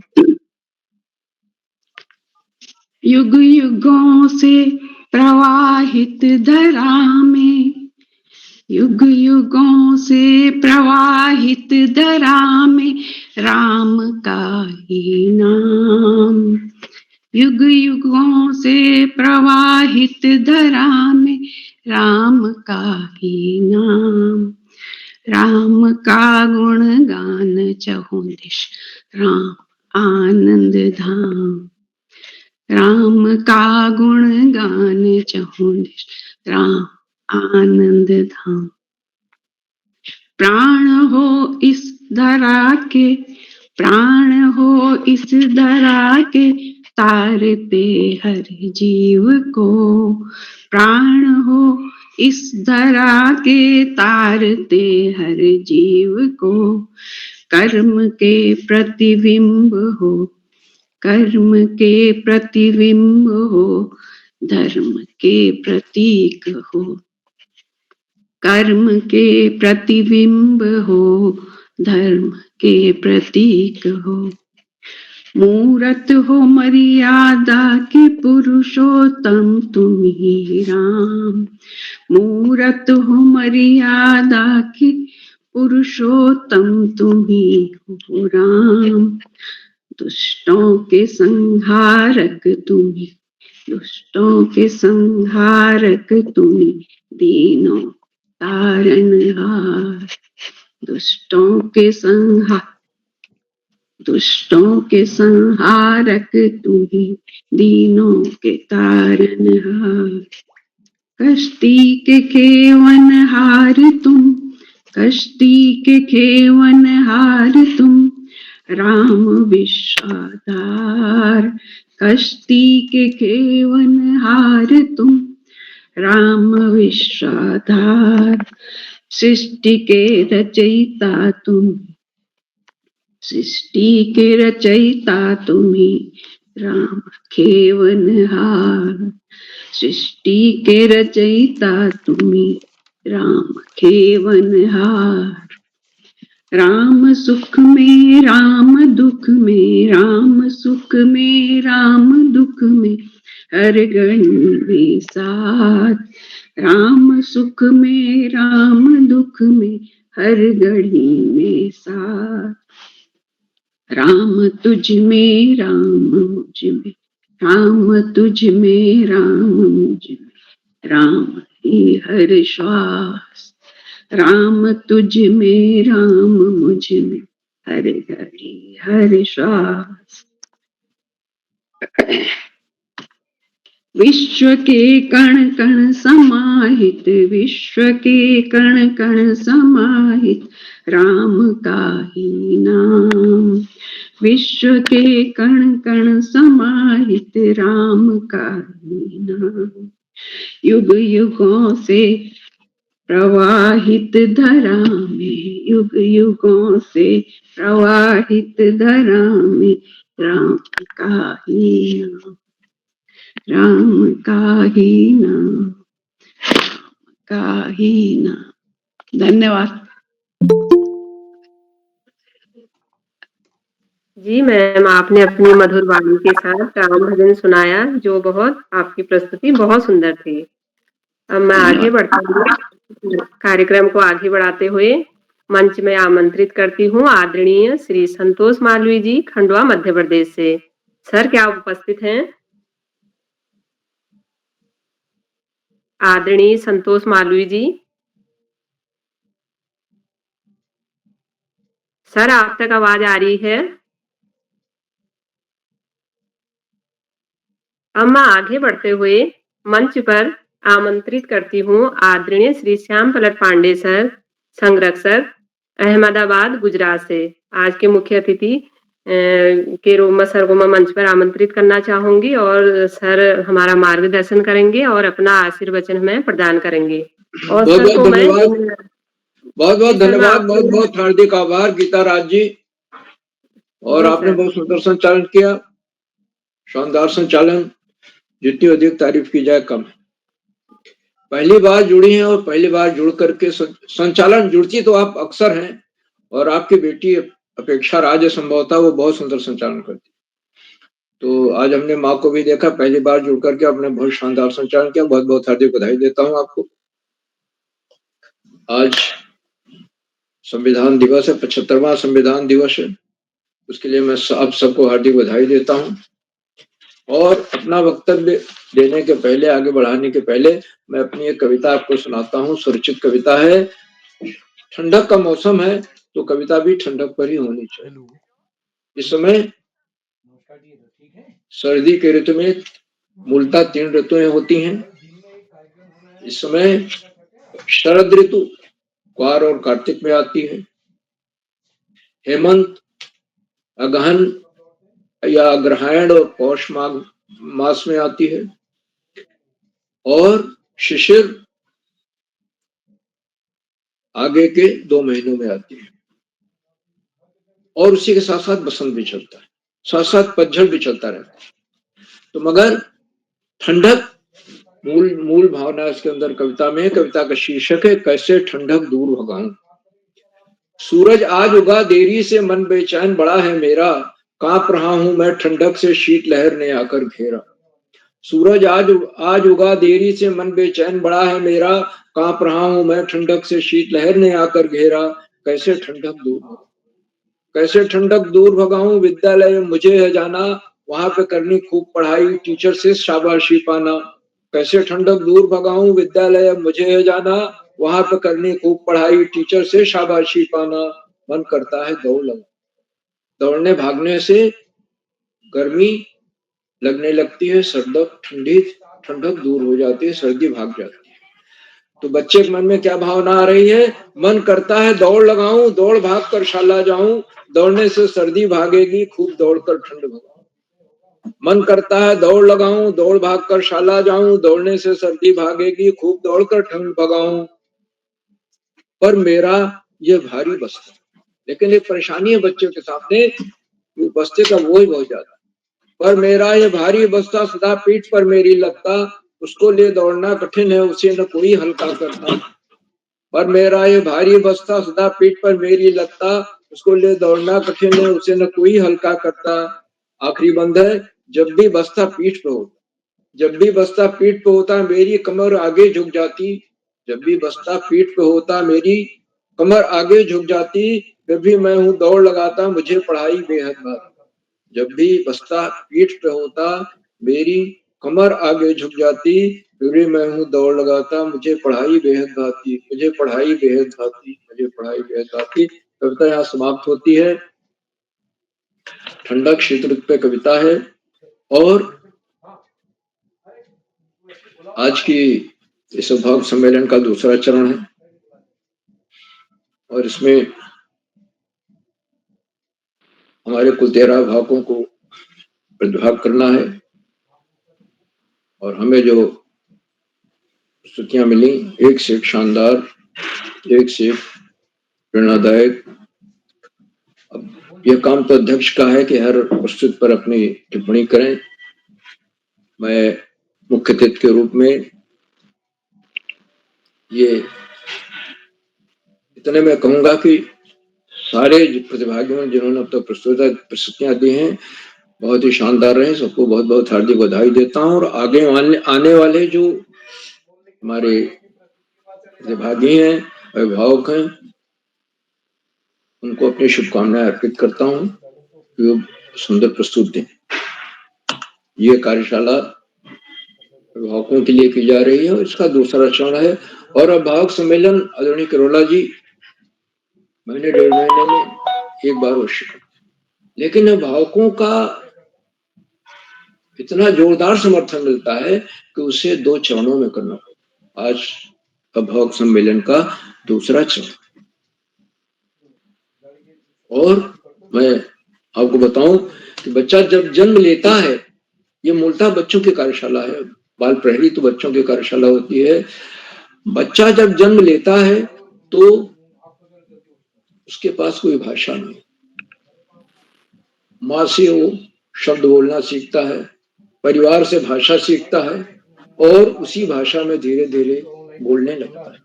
युग युगों से प्रवाहित धरा में, युग युगों से प्रवाहित धरा में राम का ही नाम। युग युगों से प्रवाहित धरा में राम का ही नाम। राम का गुणगान चहुँ दिश, राम आनंद धाम। राम का गुणगान चहुँ दिश, राम आनंद धाम। प्राण हो इस धरा के, प्राण हो इस धरा के, तारते हर जीव को। प्राण हो इस धरा के, तारते हर जीव को। कर्म के प्रतिबिंब हो, कर्म के प्रतिबिंब हो, धर्म के प्रतीक हो, कर्म के प्रतिबिंब हो, धर्म के प्रतीक हो। मूरत हो मर्यादा की पुरुषोत्तम तुम ही राम, मूरत हो मर्यादा की पुरुषोत्तम तुम ही हो राम। दुष्टों के संहारक तुम ही, दुष्टों के संहारक तुम ही, दीनों तारनहार। दुष्टों के संहारक तुम ही, दीनों के तारनहार। कश्ती के खेवनहार तुम, कश्ती के खेवनहार तुम, राम विश्वाधार। कश्ती के खेवनहार तुम, राम विश्वाधार। सृष्टि के रचयिता तुम, सृष्टि के रचयिता तुम ही, राम खेवनहार। सृष्टि के रचयिता तुम ही, राम खेवनहार। राम सुख में राम दुख में, राम सुख में राम दुख में, हर घड़ी में साथ। राम सुख में राम दुख में, हर घड़ी में साथ। राम तुझ में राम मुझ में, राम तुझ में राम मुझ में, राम ही हर श्वास। राम तुझ में राम मुझ में, हर घड़ी हर श्वास। विश्व के कण कण समाहित, विश्व के कण कण समाहित, राम का ही नाम। विश्व के कण कण समाहित, राम का ही नाम। युग युगों से प्रवाहित धरा में, युग युगों से प्रवाहित धरा में, राम का ही नाम, राम का ही नाम, राम का ही नाम। धन्यवाद। जी मैम, आपने अपनी मधुर वाणी के साथ राम भजन सुनाया, जो बहुत आपकी प्रस्तुति बहुत सुंदर थी। अब मैं आगे बढ़ती हूँ, कार्यक्रम को आगे बढ़ाते हुए मंच में आमंत्रित करती हूँ आदरणीय श्री संतोष मालवीय जी, खंडवा मध्य प्रदेश से। सर, क्या आप उपस्थित हैं? आदरणीय संतोष मालवीय जी, सर आप तक आवाज आ रही है? अब मैं आगे बढ़ते हुए मंच पर आमंत्रित करती हूँ आदरणीय श्री श्याम पलट पांडे सर, संरक्षक, अहमदाबाद, गुजरात से। आज के मुख्य अतिथि के रूप में सर को मैं मंच पर आमंत्रित करना चाहूंगी और सर हमारा मार्गदर्शन करेंगे और अपना आशीर्वचन हमें प्रदान करेंगे। और बहुत सर को बहुत मैं धन्यवाद, बहुत बहुत धन्यवाद, बहुत बहुत हार्दिक आभार गीता राज जी। और आपने बहुत सुंदर संचालन किया, शानदार संचालन, जितनी अधिक तारीफ की जाए कम। पहली बार जुड़ी हैं और पहली बार जुड़ करके संचालन जुड़ती तो आप अक्सर हैं, और आपकी बेटी अपेक्षा राज संभवतः वो बहुत सुंदर संचालन करती। तो आज हमने माँ को भी देखा, पहली बार जुड़ करके आपने बहुत शानदार संचालन किया। बहुत बहुत हार्दिक बधाई देता हूँ आपको। आज संविधान दिवस है, 75वां संविधान दिवस है, उसके लिए मैं आप सबको हार्दिक बधाई देता हूँ। और अपना वक्तव्य देने के पहले, आगे बढ़ाने के पहले, मैं अपनी एक कविता आपको सुनाता हूँ। सुरक्षित कविता है। ठंडक का मौसम है तो कविता भी ठंडक पर ही होनी चाहिए। इस समय सर्दी के ऋतु में मूलतः 3 ऋतुएं होती हैं। इस समय शरद ऋतु क्वार और कार्तिक में आती है, हेमंत अगहन या अग्रहायण और पौष माघ मास में आती है, और शिशिर आगे के 2 महीनों में आती है। और उसी के साथ साथ बसंत भी चलता है, साथ साथ पतझड़ भी चलता रहता है। तो मगर ठंडक मूल भावना इसके अंदर कविता में। कविता का शीर्षक है कैसे ठंडक दूर भगाऊं। सूरज आज उगा देरी से मन बेचैन बड़ा है मेरा, कांप रहा हूं मैं ठंडक से शीत लहर ने आकर घेरा। सूरज आज उगा देरी से मन बेचैन बड़ा है मेरा, कांप रहा हूं मैं ठंडक से शीत लहर ने आकर घेरा। कैसे ठंडक दूर भगाऊं, कैसे ठंडक दूर भगाऊं। विद्यालय में मुझे है जाना, वहां पे करनी खूब पढ़ाई, टीचर से शाबाशी पाना। कैसे ठंडक दूर भगाऊं। विद्यालय में मुझे है जाना, वहां पे करनी खूब पढ़ाई, टीचर से शाबाशी पाना। मन करता है दौड़ लगा, दौड़ने भागने से गर्मी लगने लगती है, ठंडक दूर हो जाती है, सर्दी भाग जाती है। तो बच्चे के मन में क्या भावना आ रही है। मन करता है दौड़ लगाऊं, दौड़ भाग कर शाला जाऊं, दौड़ने से सर्दी भागेगी, खूब दौड़कर ठंड भगाऊं। मन करता है दौड़ लगाऊं, दौड़ भाग कर शाला जाऊं, दौड़ने से सर्दी भागेगी, खूब दौड़कर ठंड भगाऊं। पर मेरा ये भारी बस्ता, लेकिन एक परेशानी है बच्चों के सामने, बस्ते का बोझ बहुत ज्यादा। पर मेरा ये भारी बस्ता सदा पीठ पर मेरी लगता, उसको ले दौड़ना कठिन है, उसे न कोई हल्का करता। पर मेरा ये भारी बस्ता सदा पीठ पर मेरी लगता, उसको ले दौड़ना कठिन है, उसे न कोई हल्का करता। आखिरी बंद है। जब भी बस्ता पीठ पे होता, जब भी बस्ता पीठ पे होता मेरी कमर आगे झुक जाती। जब भी बस्ता पीठ पे होता मेरी कमर आगे झुक जाती, फिर भी मैं हूँ दौड़ लगाता, मुझे पढ़ाई बेहद भाती। जब भी बस्ता पीठ पे होता मेरी कमर आगे झुक जाती, फिर भी मैं हूँ दौड़ लगाता, मुझे पढ़ाई बेहद भाती, मुझे पढ़ाई बेहद भाती, मुझे पढ़ाई बेहद भाती। कविता यहाँ समाप्त होती है। ठंडक शीत ऋतु पे कविता है और आज की इस भाव सम्मेलन का दूसरा चरण है और इसमें हमारे कुल 13 भागों को प्रतिभाग करना है और हमें जो स्तुतियां मिली एक से एक शानदार, एक से एक प्रेरणादायक। अब यह काम तो अध्यक्ष का है कि हर प्रस्तुत पर अपनी टिप्पणी करें। मैं मुख्य अतिथि के रूप में ये इतने में कहूंगा कि सारे प्रतिभागियों जिन्होंने अब तक प्रस्तुतियां दी हैं बहुत ही शानदार रहे। सबको बहुत बहुत हार्दिक बधाई देता हूं और आगे आने वाले जो हमारे प्रतिभागी हैं, अभिभावक हैं, उनको अपनी शुभकामनाएं अर्पित करता हूं कि वो सुंदर प्रस्तुत दें। ये कार्यशाला अभिभावकों के लिए की जा रही है और इसका दूसरा चरण है। और अभिभावक सम्मेलन आदरणीय करोला जी महीने 1.5 महीने में एक बार हो सकता, लेकिन अभिभावकों का इतना जोरदार समर्थन मिलता है कि उसे 2 चरणों में करना पड़ता। आज अभिभावक सम्मेलन का दूसरा चरण और मैं आपको बताऊं कि बच्चा जब जन्म लेता है, ये मूलतः बच्चों की कार्यशाला है, बाल प्रहरी तो बच्चों की कार्यशाला होती है। बच्चा जब जन्म लेता है तो उसके पास कोई भाषा नहीं, माँ से वो शब्द बोलना सीखता है, परिवार से भाषा सीखता है और उसी भाषा में धीरे धीरे बोलने लगता है।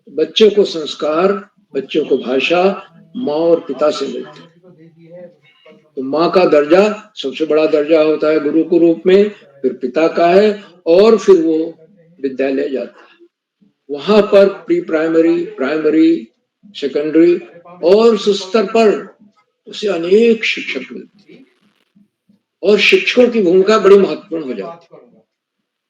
बच्चे को संस्कार, बच्चों को भाषा माँ और पिता से मिलती है। तो माँ का दर्जा सबसे बड़ा दर्जा होता है गुरु के रूप में, फिर पिता का है और फिर वो विद्यालय जाता है। वहां पर प्री प्राइमरी, प्राइमरी, सेकेंडरी और उस स्तर पर उसे अनेक शिक्षक मिलते हैं और शिक्षकों की भूमिका बड़ी महत्वपूर्ण हो जाती है।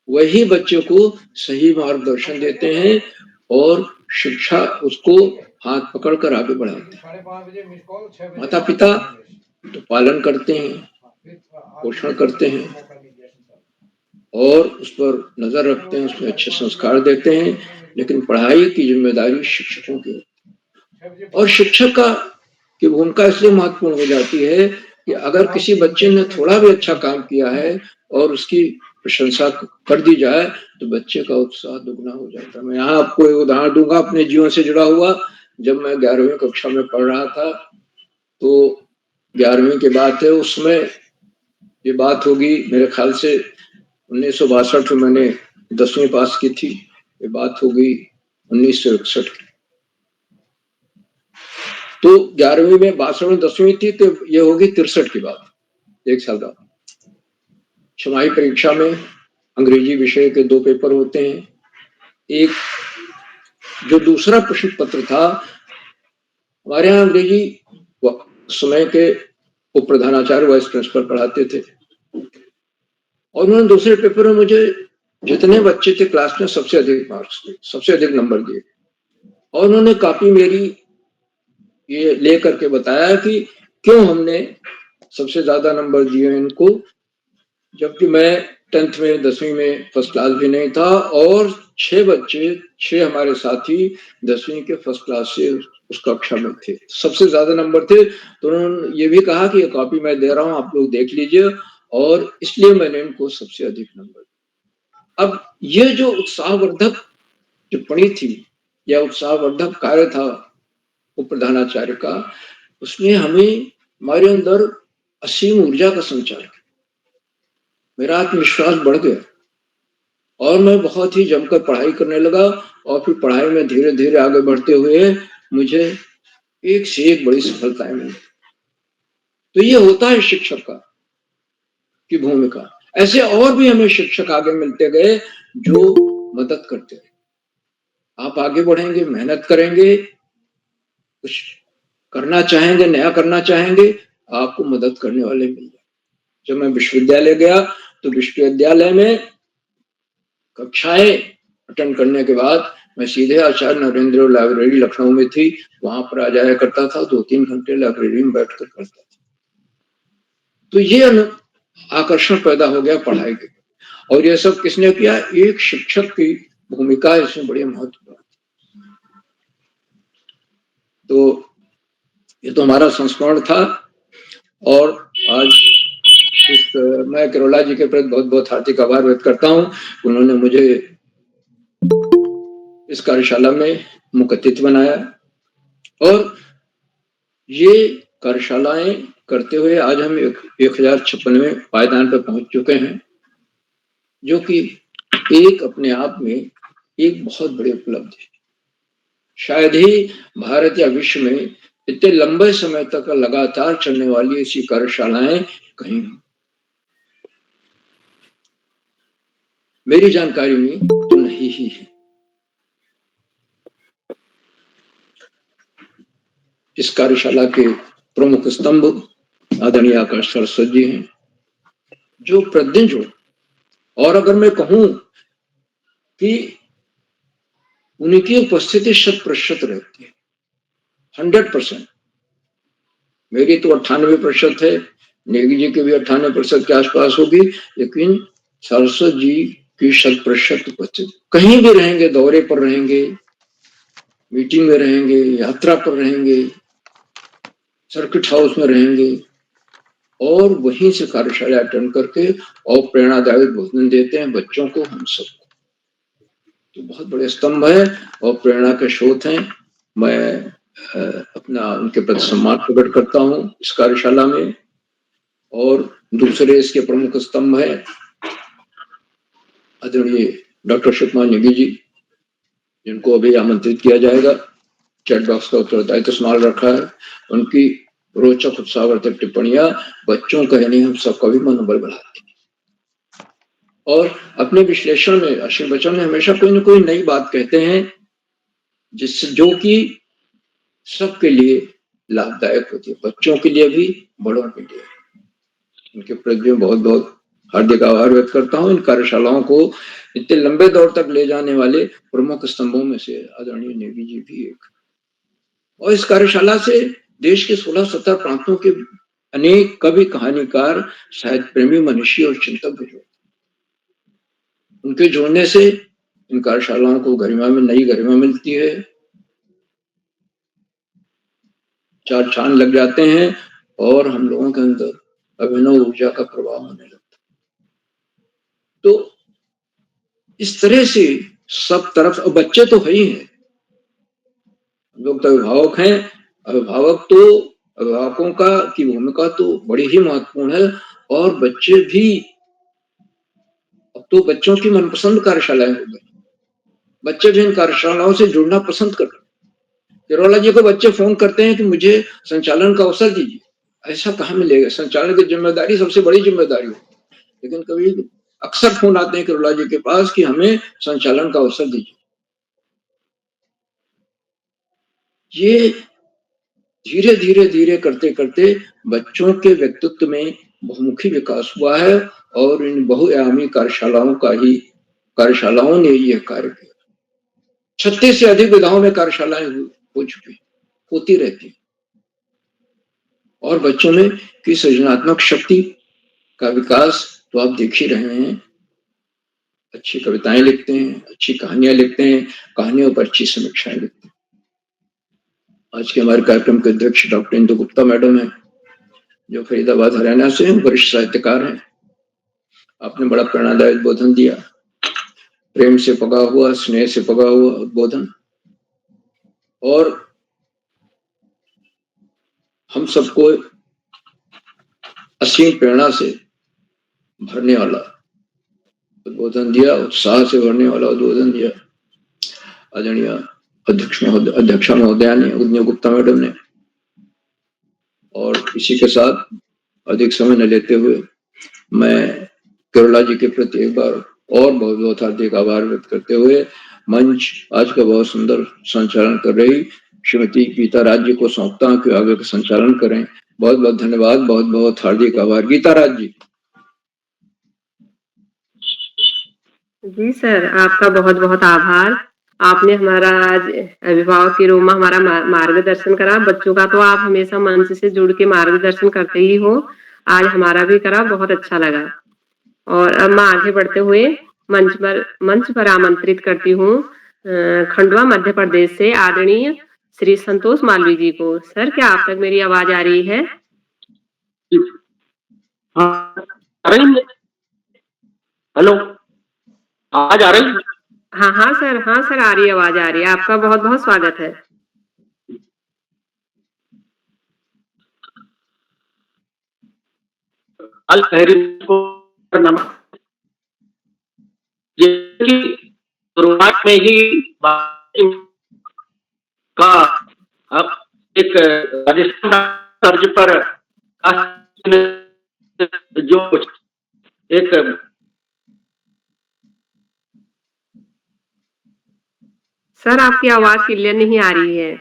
वही बच्चे को सही मार्गदर्शन देते हैं और शिक्षा उसको हाथ पकड़कर आगे बढ़ाते हैं। माता पिता तो पालन करते हैं, पोषण करते हैं और उस पर नजर रखते हैं, उसमें अच्छे संस्कार देते हैं, लेकिन पढ़ाई की जिम्मेदारी शिक्षकों की होती है। और शिक्षक की भूमिका इसलिए महत्वपूर्ण हो जाती है कि अगर किसी बच्चे ने थोड़ा भी अच्छा काम किया है और उसकी प्रशंसा कर दी जाए तो बच्चे का उत्साह दुगना हो जाता है। मैं यहाँ आपको एक उदाहरण दूंगा अपने जीवन से जुड़ा हुआ। जब मैं 11वीं कक्षा में पढ़ रहा था तो 11वीं की बात है, उसमें ये बात होगी मेरे ख्याल से 1962 में मैंने 10वीं पास की थी, ये बात होगी 1961 की। तो 11वीं में 62 में 10वीं थी, तो ये होगी 63 की बात, 1 साल बाद। छमाही परीक्षा में अंग्रेजी विषय के 2 पेपर होते हैं। एक जो दूसरा प्रश्न पत्र था, हमारे यहाँ अंग्रेजी समय के उप प्रधानाचार्य वाइस प्रिंसिपल पढ़ाते थे, और उन्होंने दूसरे पेपर में मुझे जितने बच्चे थे क्लास में सबसे अधिक मार्क्स दिए, सबसे अधिक नंबर दिए, और उन्होंने कॉपी मेरी ये ले करके बताया कि क्यों हमने सबसे ज्यादा नंबर दिए इनको, जबकि मैं 10th में 10वीं में फर्स्ट क्लास भी नहीं था, और 6 हमारे साथी 10वीं के फर्स्ट क्लास से उस कक्षा में थे, सबसे ज्यादा नंबर थे। तो उन्होंने ये भी कहा कि ये कॉपी मैं दे रहा हूँ, आप लोग देख लीजिए, और इसलिए मैंने इनको सबसे अधिक नंबर दिए। अब ये जो उत्साहवर्धक टिप्पणी थी या उत्साहवर्धक कार्य था उप प्रधानाचार्य का, उसने हमारे अंदर असीम ऊर्जा का संचार किया। मेरा आत्मविश्वास बढ़ गया और मैं बहुत ही जमकर पढ़ाई करने लगा, और फिर पढ़ाई में धीरे धीरे आगे बढ़ते हुए मुझे एक से एक बड़ी सफलताएं मिली। तो ये होता है शिक्षक की भूमिका। ऐसे और भी हमें शिक्षक आगे मिलते गए जो मदद करते रहे। आप आगे बढ़ेंगे, मेहनत करेंगे, कुछ करना चाहेंगे, नया करना चाहेंगे, आपको मदद करने वाले मिल जाए। जब मैं विश्वविद्यालय गया तो विश्वविद्यालय में कक्षाएं अटेंड करने के बाद मैं सीधे आचार्य नरेंद्र लाइब्रेरी लखनऊ में थी, वहां पर आ जाया करता था, 2-3 घंटे लाइब्रेरी में बैठकर करता था। तो ये आकर्षण पैदा हो गया पढ़ाई के, और ये सब किसने किया? एक शिक्षक की भूमिका इसमें बड़ी महत्वपूर्ण। तो ये तो हमारा संस्मरण था, और आज मैं करोला जी के प्रति बहुत बहुत हार्दिक आभार व्यक्त करता हूँ। उन्होंने मुझे इस कार्यशाला में मुख्य अतिथि बनाया, और ये कार्यशालाएं करते हुए आज हम 1056वें पायदान पर पहुंच चुके हैं, जो कि एक अपने आप में एक बहुत बड़ी उपलब्धि है। शायद ही भारत या विश्व में इतने लंबे समय तक लगातार चलने वाली ऐसी कार्यशालाएं कहीं मेरी जानकारी में तो नहीं ही है। इस कार्यशाला के प्रमुख स्तंभ आदरणीय आकाश सरस्वत जी हैं, जो प्रतिदिन जुड़े, और अगर मैं कहूं कि उनकी उपस्थिति 100% रहती है, 100%। मेरी तो 98% है, नेगी जी की भी 98% के आसपास होगी, लेकिन सरस्वत जी की 100% उपस्थिति। कहीं भी रहेंगे, दौरे पर रहेंगे, मीटिंग में रहेंगे, यात्रा पर रहेंगे, सर्किट हाउस में रहेंगे, और वहीं से कार्यशाला अटेंड करके और प्रेरणादायक भोजन देते हैं बच्चों को, हम सबको। तो बहुत बड़े स्तंभ है और प्रेरणा के स्रोत हैं। मैं अपना उनके प्रति सम्मान प्रकट करता हूँ इस कार्यशाला में। और दूसरे इसके प्रमुख स्तंभ है आदरणीय डॉक्टर शिवकुमार नेगी जी, जिनको अभी आमंत्रित किया जाएगा। चैट बॉक्स का उत्तरदायित्व संभाल रखा है। उनकी रोचक उत्साहवर्धक टिप्पणियां बच्चों का यानी हम सबका भी मनोबल बढ़ाती है, और अपने विश्लेषण में अश्विन बच्चन ने हमेशा कोई ना कोई नई बात कहते हैं, जिससे जो कि सबके लिए लाभदायक होती है, बच्चों के लिए भी, बड़ों के लिए। उनके प्रति बहुत बहुत हार्दिक आभार व्यक्त करता हूँ। इन कार्यशालाओं को इतने लंबे दौर तक ले जाने वाले प्रमुख स्तंभों में से आदरणीय नेगी जी भी एक। और इस कार्यशाला से देश के 16-17 प्रांतों के अनेक कवि, कहानीकार, साहित्य प्रेमी, मनीषी और चिंतक भी जुड़े। उनके जुड़ने से इन कार्यशालाओं को गरिमा में नई गरिमा मिलती है, चार चांद लग जाते हैं, और हम लोगों के अंदर अभिनव ऊर्जा का प्रभाव होने लगता है। तो इस तरह से सब तरफ, और बच्चे तो है ही हैं, लोग तो अभिभावक हैं। अभिभावक तो अभिभावकों की भूमिका तो बड़ी ही महत्वपूर्ण है। और बच्चे भी, अब तो बच्चों की मनपसंद कार्यशालाएं हो गई, बच्चे भी इन कार्यशालाओं से जुड़ना पसंद कर रहे हैं। केरोला जी को बच्चे फोन करते हैं कि मुझे संचालन का अवसर दीजिए। ऐसा कहाँ मिलेगा? संचालन की जिम्मेदारी सबसे बड़ी जिम्मेदारी हो, लेकिन कभी अक्सर फोन आते हैं केरोला जी के पास कि हमें संचालन का अवसर दीजिए। ये धीरे धीरे धीरे करते करते बच्चों के व्यक्तित्व में बहुमुखी विकास हुआ है और इन बहुआयामी कार्यशालाओं ने यह कार्य किया। 36 से अधिक विधाओं में कार्यशालाएं हो चुकी, होती रहती, और बच्चों में की सृजनात्मक शक्ति का विकास तो आप देख ही रहे हैं। अच्छी कविताएं लिखते हैं, अच्छी कहानियां लिखते हैं, कहानियों पर अच्छी समीक्षाएं लिखते हैं। आज के हमारे कार्यक्रम के अध्यक्ष डॉक्टर इंदु गुप्ता मैडम है, जो फरीदाबाद हरियाणा से वरिष्ठ साहित्यकार हैं। आपने बड़ा प्रेरणादायक उद्बोधन दिया, प्रेम से पगा हुआ, स्नेह से पगा हुआ उद्बोधन, और हम सबको असीम प्रेरणा से भरने वाला उद्बोधन दिया, उत्साह से भरने वाला उद्बोधन दिया आदरणीय अध्यक्षा महोदया ने, इंदु गुप्ता मैडम ने। और इसी के साथ अधिक समय न लेते हुए मैं केरोला जी के प्रति एक बार और बहुत बहुत हार्दिक आभार व्यक्त करते हुए मंच आज का बहुत सुंदर संचालन कर रही श्रीमती गीता राज जी को सौंपता हूं कि आगे का संचालन करें। बहुत बहुत धन्यवाद, बहुत बहुत हार्दिक आभार। गीता राज जी। जी सर, आपका बहुत बहुत आभार। आपने हमारा आज अभिभावक के रूप में हमारा मार्गदर्शन करा। बच्चों का तो आप हमेशा मंच से जुड़ के मार्गदर्शन करते ही हो, आज हमारा भी करा, बहुत अच्छा लगा। और अब मैं आगे बढ़ते हुए मंच पर आमंत्रित करती हूँ खंडवा मध्य प्रदेश से आदरणीय श्री संतोष मालवीय जी को। सर, क्या आप तक मेरी आवाज आ रही है? हेलो, आवाज आ रही? हाँ सर, आ रही है, आवाज आ रही है। आपका बहुत बहुत स्वागत है। शुरुआत में ही का अब एक राजस्थान तर्ज पर जो एक सर, आपकी आवाज क्लियर नहीं आ रही है।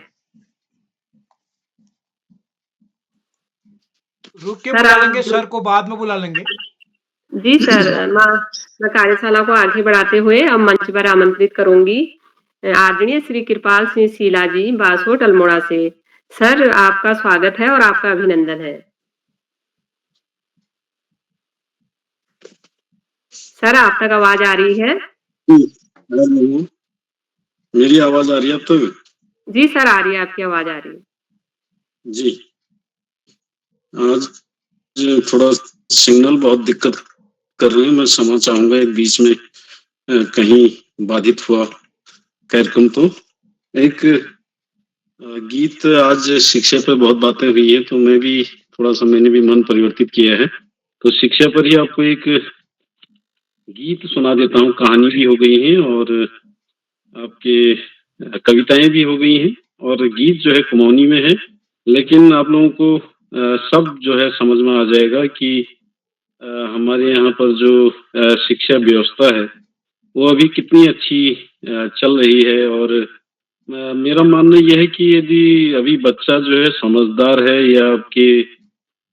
रुक के बुला लेंगे सर को, बाद में बुला लेंगे। जी सर, मैं कार्यशाला को आगे बढ़ाते हुए अब मंच पर आमंत्रित करूंगी आदरणीय श्री कृपाल सिंह शीला जी, बासोट अल्मोड़ा से। सर, आपका स्वागत है और आपका अभिनंदन है। सर, आप तक आवाज आ रही है? मेरी आवाज आ रही है अब तो? जी सर, आ रही है, आपकी आवाज आ रही है। जी, आज थोड़ा सिग्नल बहुत दिक्कत कर रहे हैं। मैं क्षमा चाहूंगा, एक बीच में कहीं बाधित हुआ कार्यक्रम। तो एक गीत, आज शिक्षा पर बहुत बातें हुई है, तो मैं भी थोड़ा सा, मैंने भी मन परिवर्तित किया है, तो शिक्षा पर ही आपको एक गीत सुना देता हूँ। कहानी भी हो गई है और आपके कविताएं भी हो गई हैं, और गीत जो है कुमौनी में है, लेकिन आप लोगों को सब जो है समझ में आ जाएगा कि हमारे यहाँ पर जो शिक्षा व्यवस्था है वो अभी कितनी अच्छी चल रही है। और मेरा मानना यह है कि यदि अभी बच्चा जो है समझदार है या आपके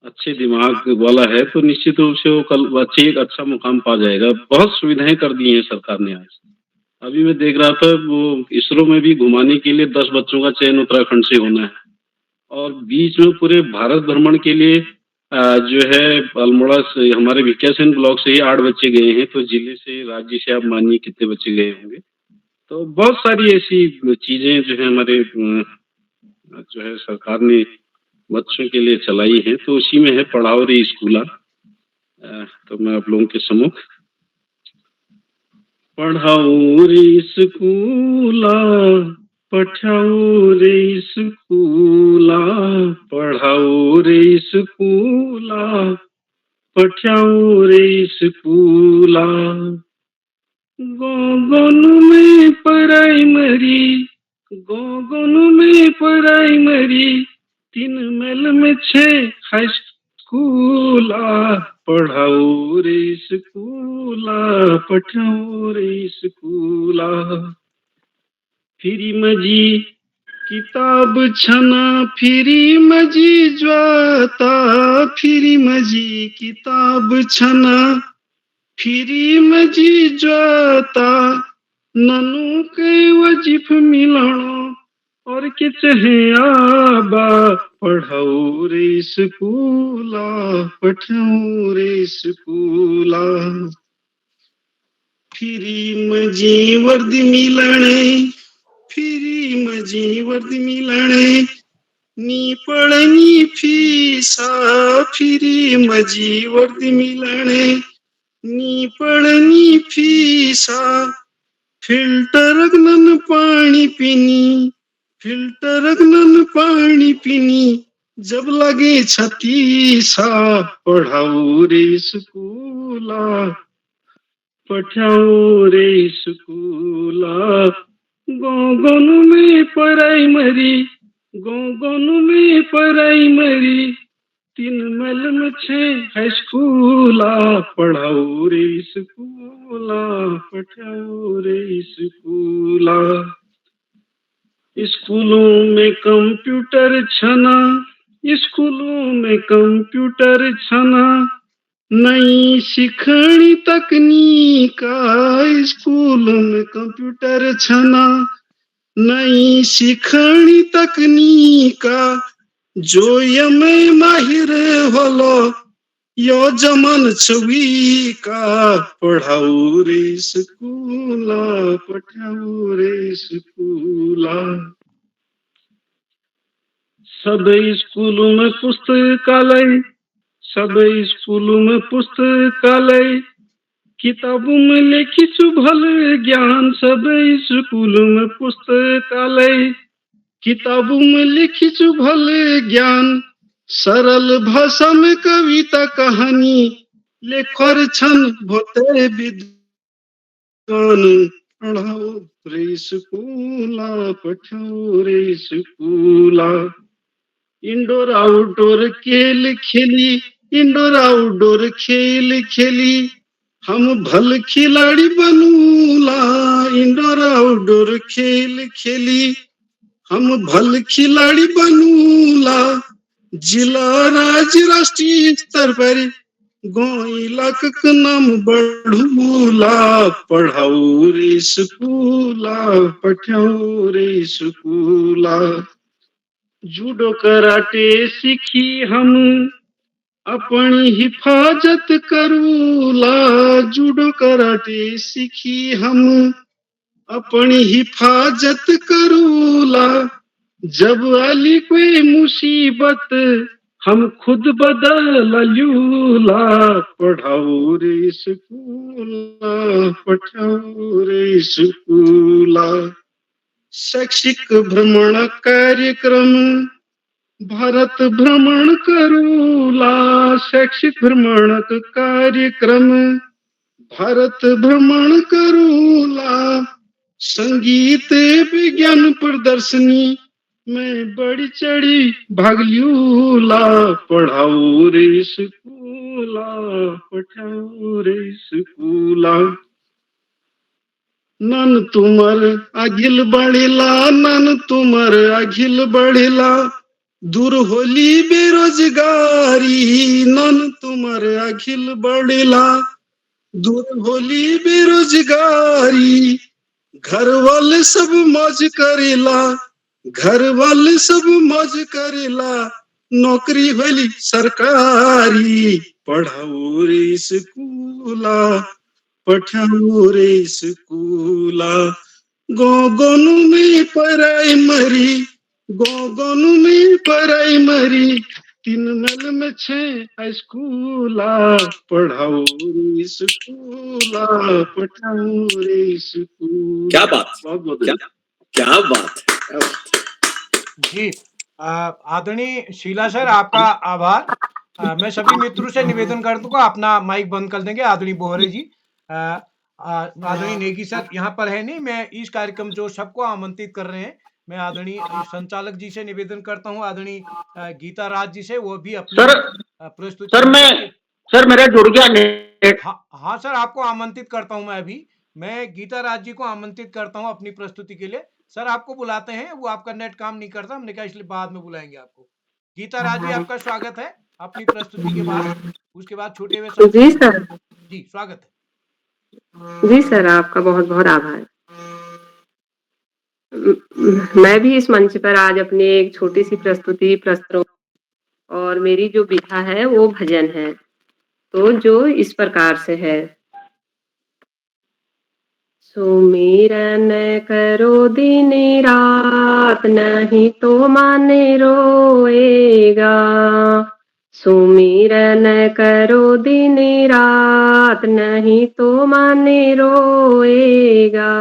अच्छे दिमाग वाला है, तो निश्चित रूप से वो कल बच्चे एक अच्छा मुकाम पा जाएगा। बहुत सुविधाएं कर दी हैं सरकार ने आज। अभी मैं देख रहा था, वो इसरो में भी घुमाने के लिए 10 बच्चों का चयन उत्तराखंड से होना है, और बीच में पूरे भारत भ्रमण के लिए जो है अल्मोड़ा से, हमारे विकासन ब्लॉक से ही 8 बच्चे गए हैं। तो जिले से, राज्य से आप मानिए कितने बच्चे गए होंगे। तो बहुत सारी ऐसी चीजें जो है हमारे जो है सरकार ने बच्चों के लिए चलाई है, तो उसी में है पढ़ाओ रे स्कूला। तो मैं आप लोगों के सम्मुख पढ़ाओ रे स्कूला, पठाओ रे स्कूला, पढ़ाओ रे स्कूला, पठाओ रे स्कूला। गोगोन में प्राइमरी, गोगोन में प्राइमरी, 3 मील में 6 हाई स्कूला, पढ़ाओ रे स्कूला, पठाओ रे स्कूला। फिरी मजी किताब छना, फिरी मजी ज्वाता, फिरी मजी किताब छना, फिरी मजी ज्वाता। ननु के वजीफ मिलाणो और के चहे आबा, पढ़ाओ रे स्कूला, पठाओ रे स्कूला। फिरी मजी वर्दी मिलणे, फिरी मजी वर्दी मिलणे, नी पढ़नी फीसा, फिरी मजी वर्दी मिलणे, नी पढ़नी फीसा। फिल्टर गनन पानी पीनी, फिल्टर गनन पानी पीनी, जब लगे छतीसा, पढ़ाओ रे स्कूला, पठाओ रे स्कूला। गोगोन में प्राइमरी, गोगोन में प्राइमरी, 3 मील में 6 हाई स्कूला, पढ़ाओ रे स्कूला, पठाओ रे स्कूला। स्कूलों में कंप्यूटर छना, स्कूलों में कंप्यूटर छना, नई सिखणी तकनीका, स्कूलों में कंप्यूटर छना, नई सिखणी तकनीका। जो यमे माहिर होलो, यो जमन छवी का, पढ़ाओ रे स्कूला, पठाओ रे स्कूला। सब स्कूलों में पुस्तकालय, सब स्कूलों में पुस्तकालय, किताबों में लिखी भल ज्ञान, सब स्कूलों में पुस्तकालय, किताबों में लिखी भल ज्ञान। सरल भाषा में कविता कहानी, लेखर छन भोते विद्वान, पढ़ाओ रे स्कूला, पठाओ रे स्कूला। इंडोर आउटडोर खेल खेली, इंडोर आउटडोर खेल खेली, हम भल खिलाड़ी बनूला, इंडोर आउटडोर खेल खेली, हम भल खिलाड़ी बनूला। जिला राज्य राष्ट्रीय स्तर पर गाँव इलाका का नाम बढ़ूला, पढ़ाओ रे स्कूला, पठाओ रे स्कूला। जूडो कराटे सीखी हम, अपनी हिफाजत करूला, जूडो कराटे सीखी हम, अपनी हिफाजत करूला। जब आली कोई मुसीबत, हम खुद बदल लूला, पढ़ाओ रे स्कूला, पठाओ रे स्कूला। शैक्षिक भ्रमण कार्यक्रम, भारत भ्रमण करूला, शैक्षिक भ्रमण कार्यक्रम, भारत भ्रमण करूला। संगीत विज्ञान प्रदर्शनी में बड़ी चढ़ी भाग लूला, पढ़ाओ रे स्कूला, पठाओ रे स्कूला। नन तुमर अघिल बढ़ेला, नन तुमर अघिल बढ़ेला, दूर होली बेरोजगारी, नन तुमर अघिल बढ़ेला, दूर होली बेरोजगारी। घर वाले सब मौज करेला, घर वाले सब मौज करेला, नौकरी होली सरकारी, पढ़ाओ रे स्कूला, पठाओ रे स्कूला। गोगोन में प्राइमरी, गोगोन में प्राइमरी, 3 मील में 6 हाई स्कूला, पढ़ाओ रे स्कूला, पठाओ रे स्कूला। क्या बात, क्या बात। जी। आदरणीय शीला सर, आपका आभार। मैं सभी मित्रों से निवेदन कर दूंगा, अपना माइक बंद कर देंगे। आदरणीय बोहरे जी, आदरणीय नेगी सर यहाँ पर है नहीं। मैं इस कार्यक्रम जो सबको आमंत्रित कर रहे हैं, मैं आदरणीय संचालक जी से निवेदन करता हूँ, आदरणीय गीता राज जी से, वो भी अपनी सर प्रस्तुति सर मैं रखेंगे। सर मेरा जुड़ गया नेट। हाँ सर, आपको आमंत्रित करता हूं। मैं गीता राज जी को आमंत्रित करता हूं अपनी प्रस्तुति के लिए। सर आपको बुलाते हैं, वो आपका नेट काम नहीं करता, हमने कहा इसलिए बाद में बुलाएंगे आपको। गीता राज जी, आपका स्वागत है अपनी प्रस्तुति के बाद। उसके बाद छूटे हुए साथियों जी को सर। जी स्वागत है। जी सर, आपका बहुत बहुत आभार। मैं भी इस मंच पर आज अपनी एक छोटी सी प्रस्तुति प्रस्तुत, और मेरी जो विधा है वो भजन है, तो जो इस प्रकार से है। सुमिरन करो दिन रात, नहीं तो मन रोएगा। सुमिरन करो दिन रात, नहीं तो मन रोएगा।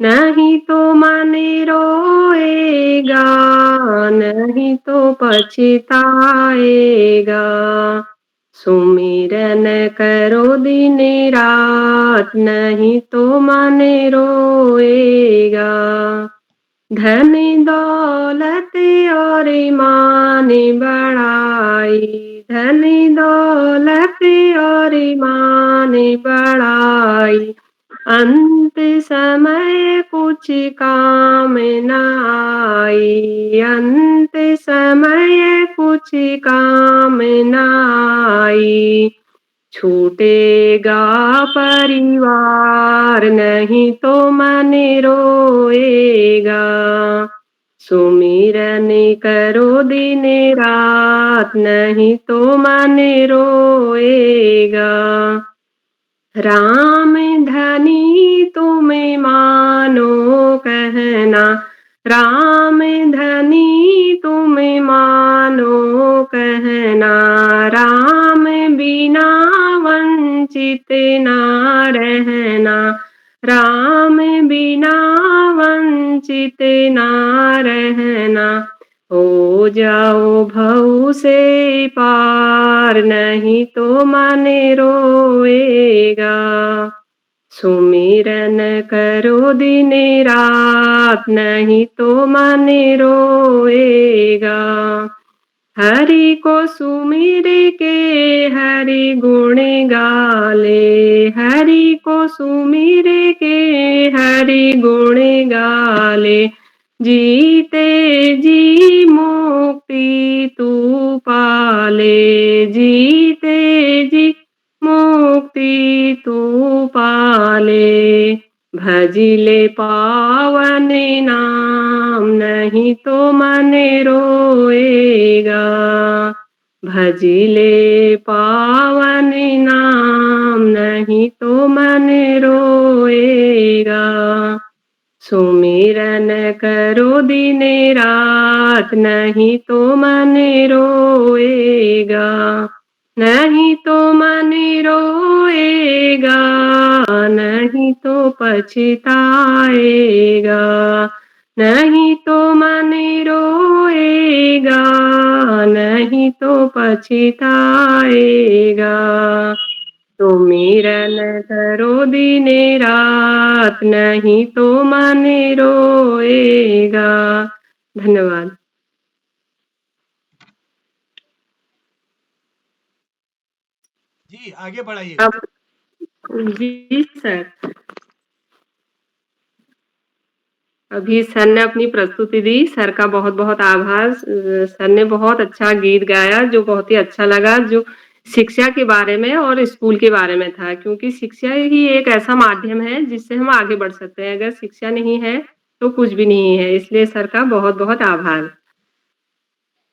नहीं तो मन रोएगा, नहीं तो पछताएगा। सुमिरन करो दिन रात, नहीं तो मन रोएगा। धन दौलत और ईमान बढ़ाई, धन दौलत और ईमान बढ़ाई, अंत समय कुछ काम न आई। अंत समय कुछ काम न आई। छूटेगा परिवार, नहीं तो मन रोएगा। सुमिरन करो दिन रात, नहीं तो मन रोएगा। राम धनी तुम्हें मानो कहना, राम धनी तुम्हें मानो कहना। राम बिना वंचित ना रहना, राम बिना वंचित ना रहना। हो जाओ भऊ से पार, नहीं तो मन रोएगा। सुमिरन करो दिन रात, नहीं तो मन रोएगा। हरि को सुमिर के हरि गुण गाले, हरि को सुमिर के हरि गुण गाले। जीते जी मुक्ति तू पाले, जीते जी मुक्ति तू पाले। भजिले पावन नाम, नहीं तो मन रोएगा। भजिले पावन नाम, नहीं तो मन रोएगा। सुमिरन करो दिन रात, नहीं तो मन रोएगा। नहीं तो मन रोएगा, नहीं तो पछताएगा। नहीं तो मन रोएगा, नहीं तो पछताएगा। सुमिरन करो दिन रात, नहीं तो मन रोएगा। धन्यवाद। जी आगे बढ़ाइए। अब जी सर, अभी सर ने अपनी प्रस्तुति दी, सर का बहुत बहुत आभार। सर ने बहुत अच्छा गीत गाया, जो बहुत ही अच्छा लगा, जो शिक्षा के बारे में और स्कूल के बारे में था, क्योंकि शिक्षा ही एक ऐसा माध्यम है जिससे हम आगे बढ़ सकते हैं। अगर शिक्षा नहीं है तो कुछ भी नहीं है, इसलिए सर का बहुत बहुत आभार।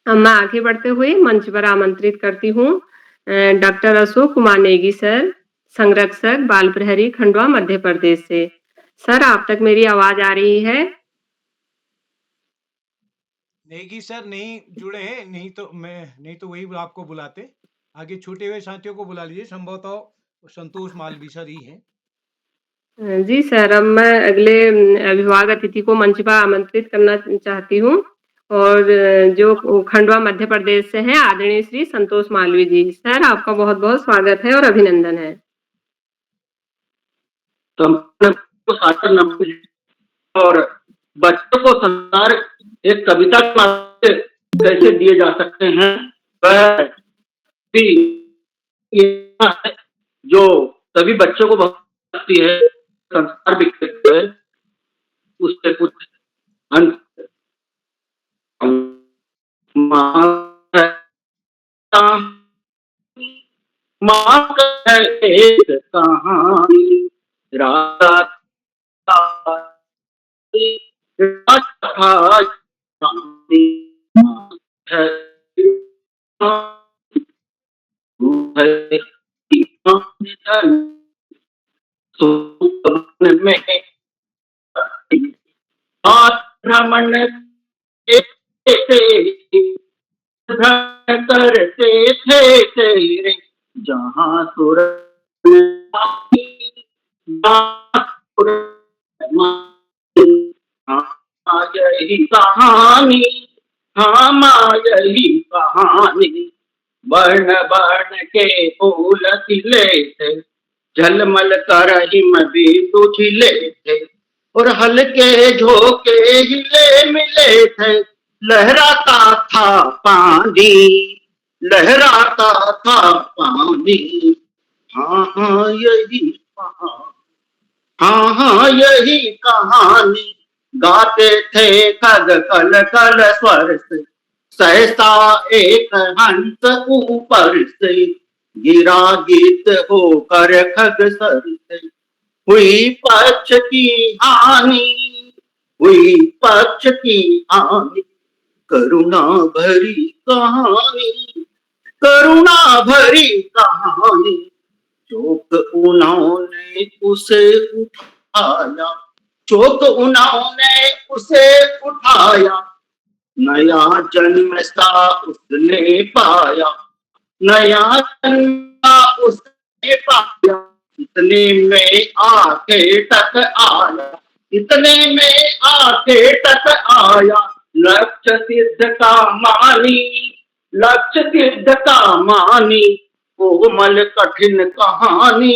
अब मैं आगे बढ़ते हुए मंच पर आमंत्रित करती हूँ डॉक्टर अशोक कुमार नेगी सर, संरक्षक बाल प्रहरी खंडवा मध्य प्रदेश से। सर आप तक मेरी आवाज आ रही है? नेगी सर नहीं जुड़े हैं, नहीं तो वही आपको बुलाते। आगे छूटे हुए साथियों को बुला लीजिए, संभवतः संतोष मालवी सर ही हैं। जी सर, अब मैं अगले अभिभावक अतिथि को मंच पर आमंत्रित करना चाहती हूँ और जो खंडवा मध्य प्रदेश से हैं आदरणीय श्री संतोष मालवीय जी। सर, आपका बहुत-बहुत स्वागत है और अभिनंदन है। तो को सार्थक नमन और बच्चों को संस्कार एक कविता के माध्यम से कैसे दिए जा सकते हैं वह भी है जो सभी बच्चों को बहुत आती है संस्कार विकसित है उससे कुछ अंत माँ का एक कहानी रात में भ्रमण करते थे तेरे जहाँ सुर यही कहानी हाँ यही कहानी वर्ण वर्ण के फूल खिले थे झलमल कर हिम भी खिले थे और हल्के झोंके हिले मिले थे लहराता था पानी लहराता था पानी हाँ यही कहानी हाँ यही कहानी गाते थे खग कल कल स्वर से सहसा एक हंस ऊपर से गिरा गीत होकर खग सर से हुई पक्ष की हानि हुई पक्ष की हानि करुणा भरी कहानी करुणा भरी कहानी चोक उन्होंने उसे उठाया चोक उन्होंने उसे उठाया नया जन्म सा उसने पाया नया जन्म उसने पाया इतने में आके टक आया इतने में आके टक आया लक्ष्य सिद्ध का मानी लक्ष्य सिद्ध का मानी कोमल कठिन कहानी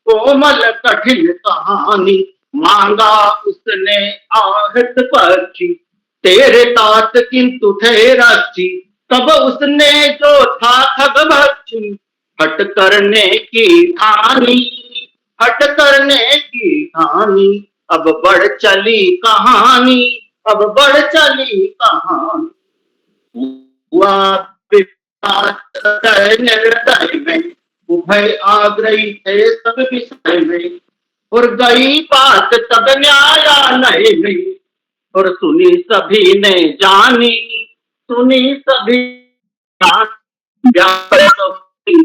कोमल कठिन कहानी मांगा उसने आहट पक्षी तेरे तात किंतु थे रक्षी तब उसने जो था खग भक्षी हट करने की ठानी हट करने की ठानी अब बढ़ चली कहानी अब बढ़ चली कहानी हुआ निर्दय में उभय आग्रही थे सब विषय में और गई बात तब न्याया नहीं गई और सुनी सभी ने जानी सुनी सभी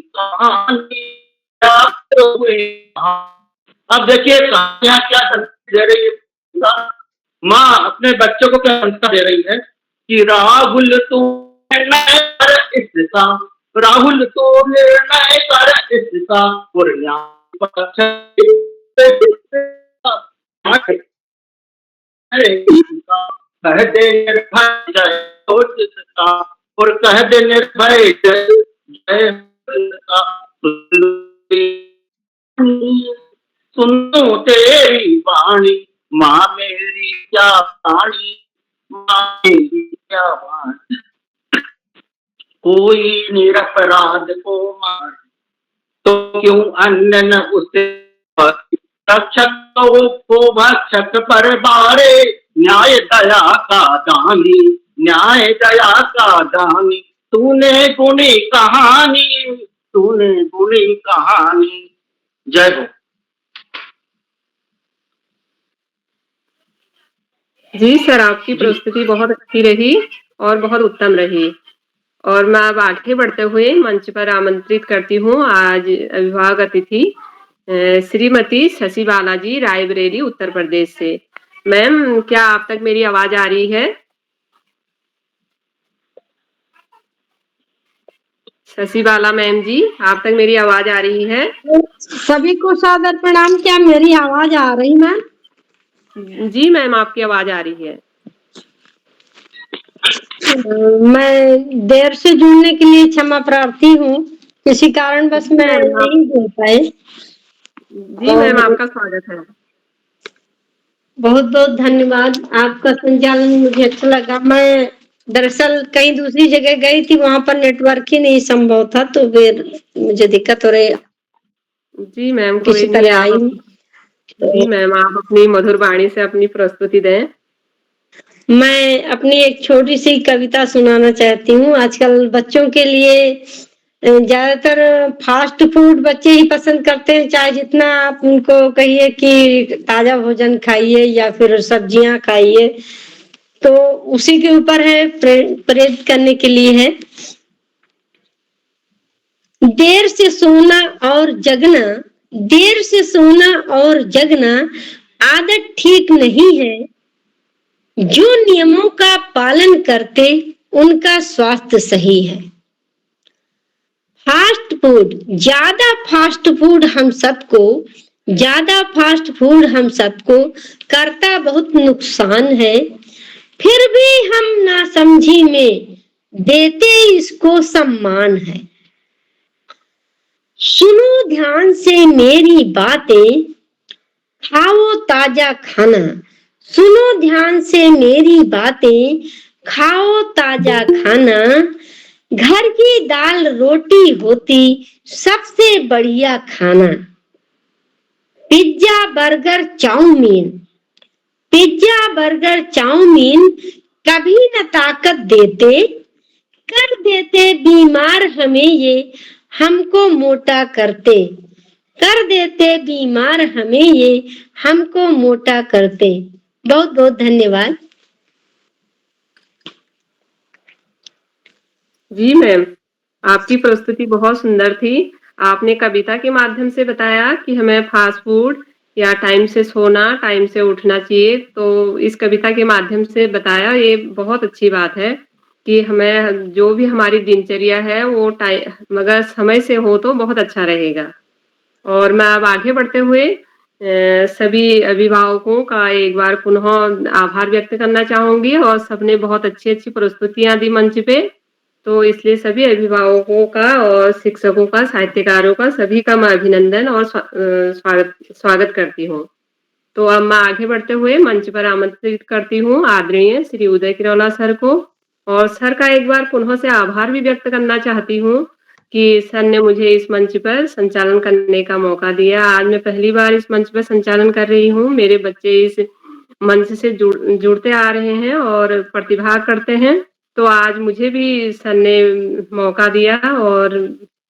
कहानी अब देखिए कहानियां क्या दे रही है माँ अपने बच्चों को क्या संस्कार दे रही है कि राहुल तू निर्णय कर इसका राहुल तू निर्णय कर इसका और कह दे निर्भय जय हो जिसका और कह दे निर्भय जय सुनो तेरी वाणी माँ मेरी क्या वाणी माँ मेरी क्या वाणी कोई निरपराध को मार तो क्यों अन्य न उसे रक्षक को भक्षक पर बारे न्याय दया का दानी न्याय दया का दानी तूने गुणी कहानी जय हो। जी सर, आपकी प्रस्तुति बहुत अच्छी रही और बहुत उत्तम रही और मैं अब आगे बढ़ते हुए मंच पर आमंत्रित करती हूँ आज अभिभावक अतिथि श्रीमती शशि बालाजी रायबरेली उत्तर प्रदेश से। मैम, क्या आप तक मेरी आवाज आ रही है? शशिबाला मैम जी, आप तक मेरी आवाज आ रही है? सभी को सादर प्रणाम। क्या मेरी आवाज आ रही मैम? जी मैम, आपकी आवाज आ रही है। मैं देर से जुड़ने के लिए क्षमा प्रार्थी हूँ, किसी कारणवश जी मैं मैम, नहीं जुड़ पाई। जी मैम, और आपका स्वागत है। बहुत बहुत धन्यवाद। आपका संचालन मुझे अच्छा लगा। मैं दरअसल कहीं दूसरी जगह गई थी, वहां पर नेटवर्क ही नहीं संभव था, तो फिर मुझे दिक्कत हो रही। जी मैम, कोई किसी नहीं, तरह आई हूँ। जी मैम, आप अपनी मधुर वाणी से अपनी प्रस्तुति दें। मैं अपनी एक छोटी सी कविता सुनाना चाहती हूँ। आजकल बच्चों के लिए ज्यादातर फास्ट फूड बच्चे ही पसंद करते हैं, चाहे जितना आप उनको कहिए कि ताजा भोजन खाइए या फिर सब्जियां खाइए, तो उसी के ऊपर है, प्रेरित करने के लिए है। देर से सोना और जगना, देर से सोना और जगना आदत ठीक नहीं है। जो नियमों का पालन करते उनका स्वास्थ्य सही है। फास्ट फूड, ज्यादा फास्ट फूड हम सबको करता बहुत नुकसान है। फिर भी हम नासमझी में देते इसको सम्मान है। सुनो ध्यान से मेरी बातें, खाओ ताजा खाना। सुनो ध्यान से मेरी बातें, खाओ ताजा खाना। घर की दाल रोटी होती सबसे बढ़िया खाना। Pizza burger chowmein, pizza burger chowmein कभी न ताकत देते, कर देते बीमार हमें ये, हमको मोटा करते। कर देते बीमार हमें ये, हमको मोटा करते। बहुत बहुत धन्यवाद। जी मैम, आपकी प्रस्तुति बहुत सुंदर थी। आपने कविता के माध्यम से बताया कि हमें फास्ट फूड या टाइम से सोना, टाइम से उठना चाहिए। तो इस कविता के माध्यम से बताया, ये बहुत अच्छी बात है कि हमें जो भी हमारी दिनचर्या है वो मगर समय से हो तो बहुत अच्छा रहेगा। और मैं अब आगे बढ़ते हुए सभी अभिभावकों का एक बार पुनः आभार व्यक्त करना चाहूंगी, और सबने बहुत अच्छी-अच्छी प्रस्तुतियां दी मंच पे। तो इसलिए सभी अभिभावकों का और शिक्षकों का, साहित्यकारों का, सभी का मैं अभिनंदन और स्वागत करती हूँ। तो अब मैं आगे बढ़ते हुए मंच पर आमंत्रित करती हूँ आदरणीय श्री उदय किरौला सर को, और सर का एक बार पुनः से आभार भी व्यक्त करना चाहती हूँ कि सर ने मुझे इस मंच पर संचालन करने का मौका दिया। आज मैं पहली बार इस मंच पर संचालन कर रही हूँ। मेरे बच्चे इस मंच से जुड़ते आ रहे हैं और प्रतिभा करते हैं। तो आज मुझे भी सर ने मौका दिया, और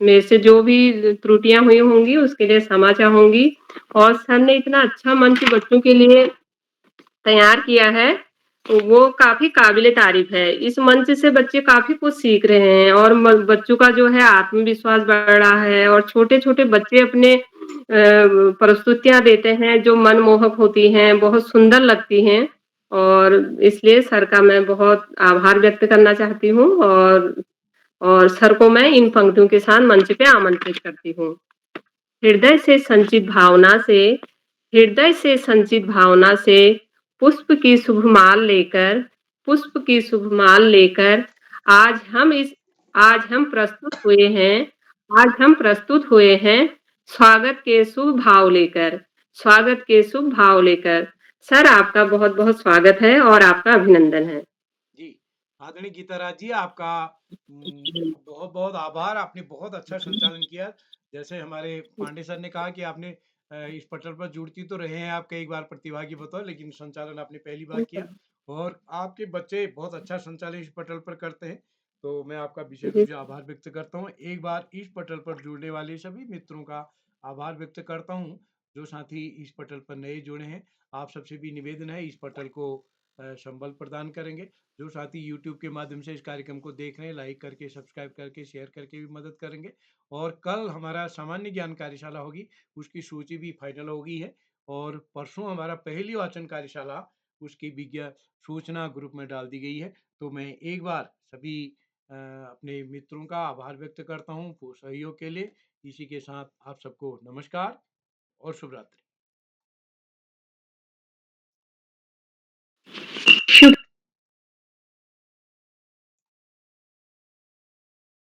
मेरे से जो भी त्रुटियां हुई होंगी उसके लिए क्षमा चाहूंगी। और सर ने इतना अच्छा मंच बच्चों के लिए तैयार किया है, वो काफी काबिले तारीफ है। इस मंच से बच्चे काफी कुछ सीख रहे हैं, और बच्चों का जो है आत्मविश्वास बढ़ रहा है, और छोटे-छोटे बच्चे अपने प्रस्तुतियां देते हैं जो मनमोहक होती हैं, बहुत सुंदर लगती हैं। और इसलिए सर का मैं बहुत आभार व्यक्त करना चाहती हूँ, और सर को मैं इन पंक्तियों के साथ मंच पे आमंत्रित करती हूँ। हृदय से संचित भावना से, हृदय से संचित भावना से पुष्प की शुभ माल लेकर, पुष्प की शुभ माल लेकर आज हम प्रस्तुत हुए हैं, आज हम प्रस्तुत हुए हैं स्वागत के शुभ भाव लेकर, स्वागत के शुभ भाव लेकर। सर, आपका बहुत बहुत स्वागत है और आपका अभिनंदन है। जी, आदरणीय गीताराज जी, आपका बहुत बहुत आभार। आपने बहुत अच्छा संचालन किया। जैसे हमारे पांडे सर ने कहा कि आपने इस पटल पर जुड़ती तो रहे हैं आप कई बार प्रतिभागी बतौर, लेकिन संचालन आपने पहली बार किया, और आपके बच्चे बहुत अच्छा संचालन इस पटल पर करते हैं। तो मैं आपका विशेष रूप से आभार व्यक्त करता हूँ। एक बार इस पटल पर जुड़ने वाले सभी मित्रों का आभार व्यक्त करता हूँ जो साथी इस पटल पर नए जुड़े हैं। आप सबसे भी निवेदन है, इस पटल को संबल प्रदान करेंगे। जो साथी YouTube के माध्यम से इस कार्यक्रम को देख रहे हैं, लाइक करके, सब्सक्राइब करके, शेयर करके भी मदद करेंगे। और कल हमारा सामान्य ज्ञान कार्यशाला होगी, उसकी सूची भी फाइनल हो गई है। और परसों हमारा पहली वाचन कार्यशाला, उसकी सूचना ग्रुप में डाल दी गई है। तो मैं एक बार सभी अपने मित्रों का आभार व्यक्त करता हूँ सहयोग के लिए। इसी के साथ आप सबको नमस्कार और शुभ रात्रि। शुभ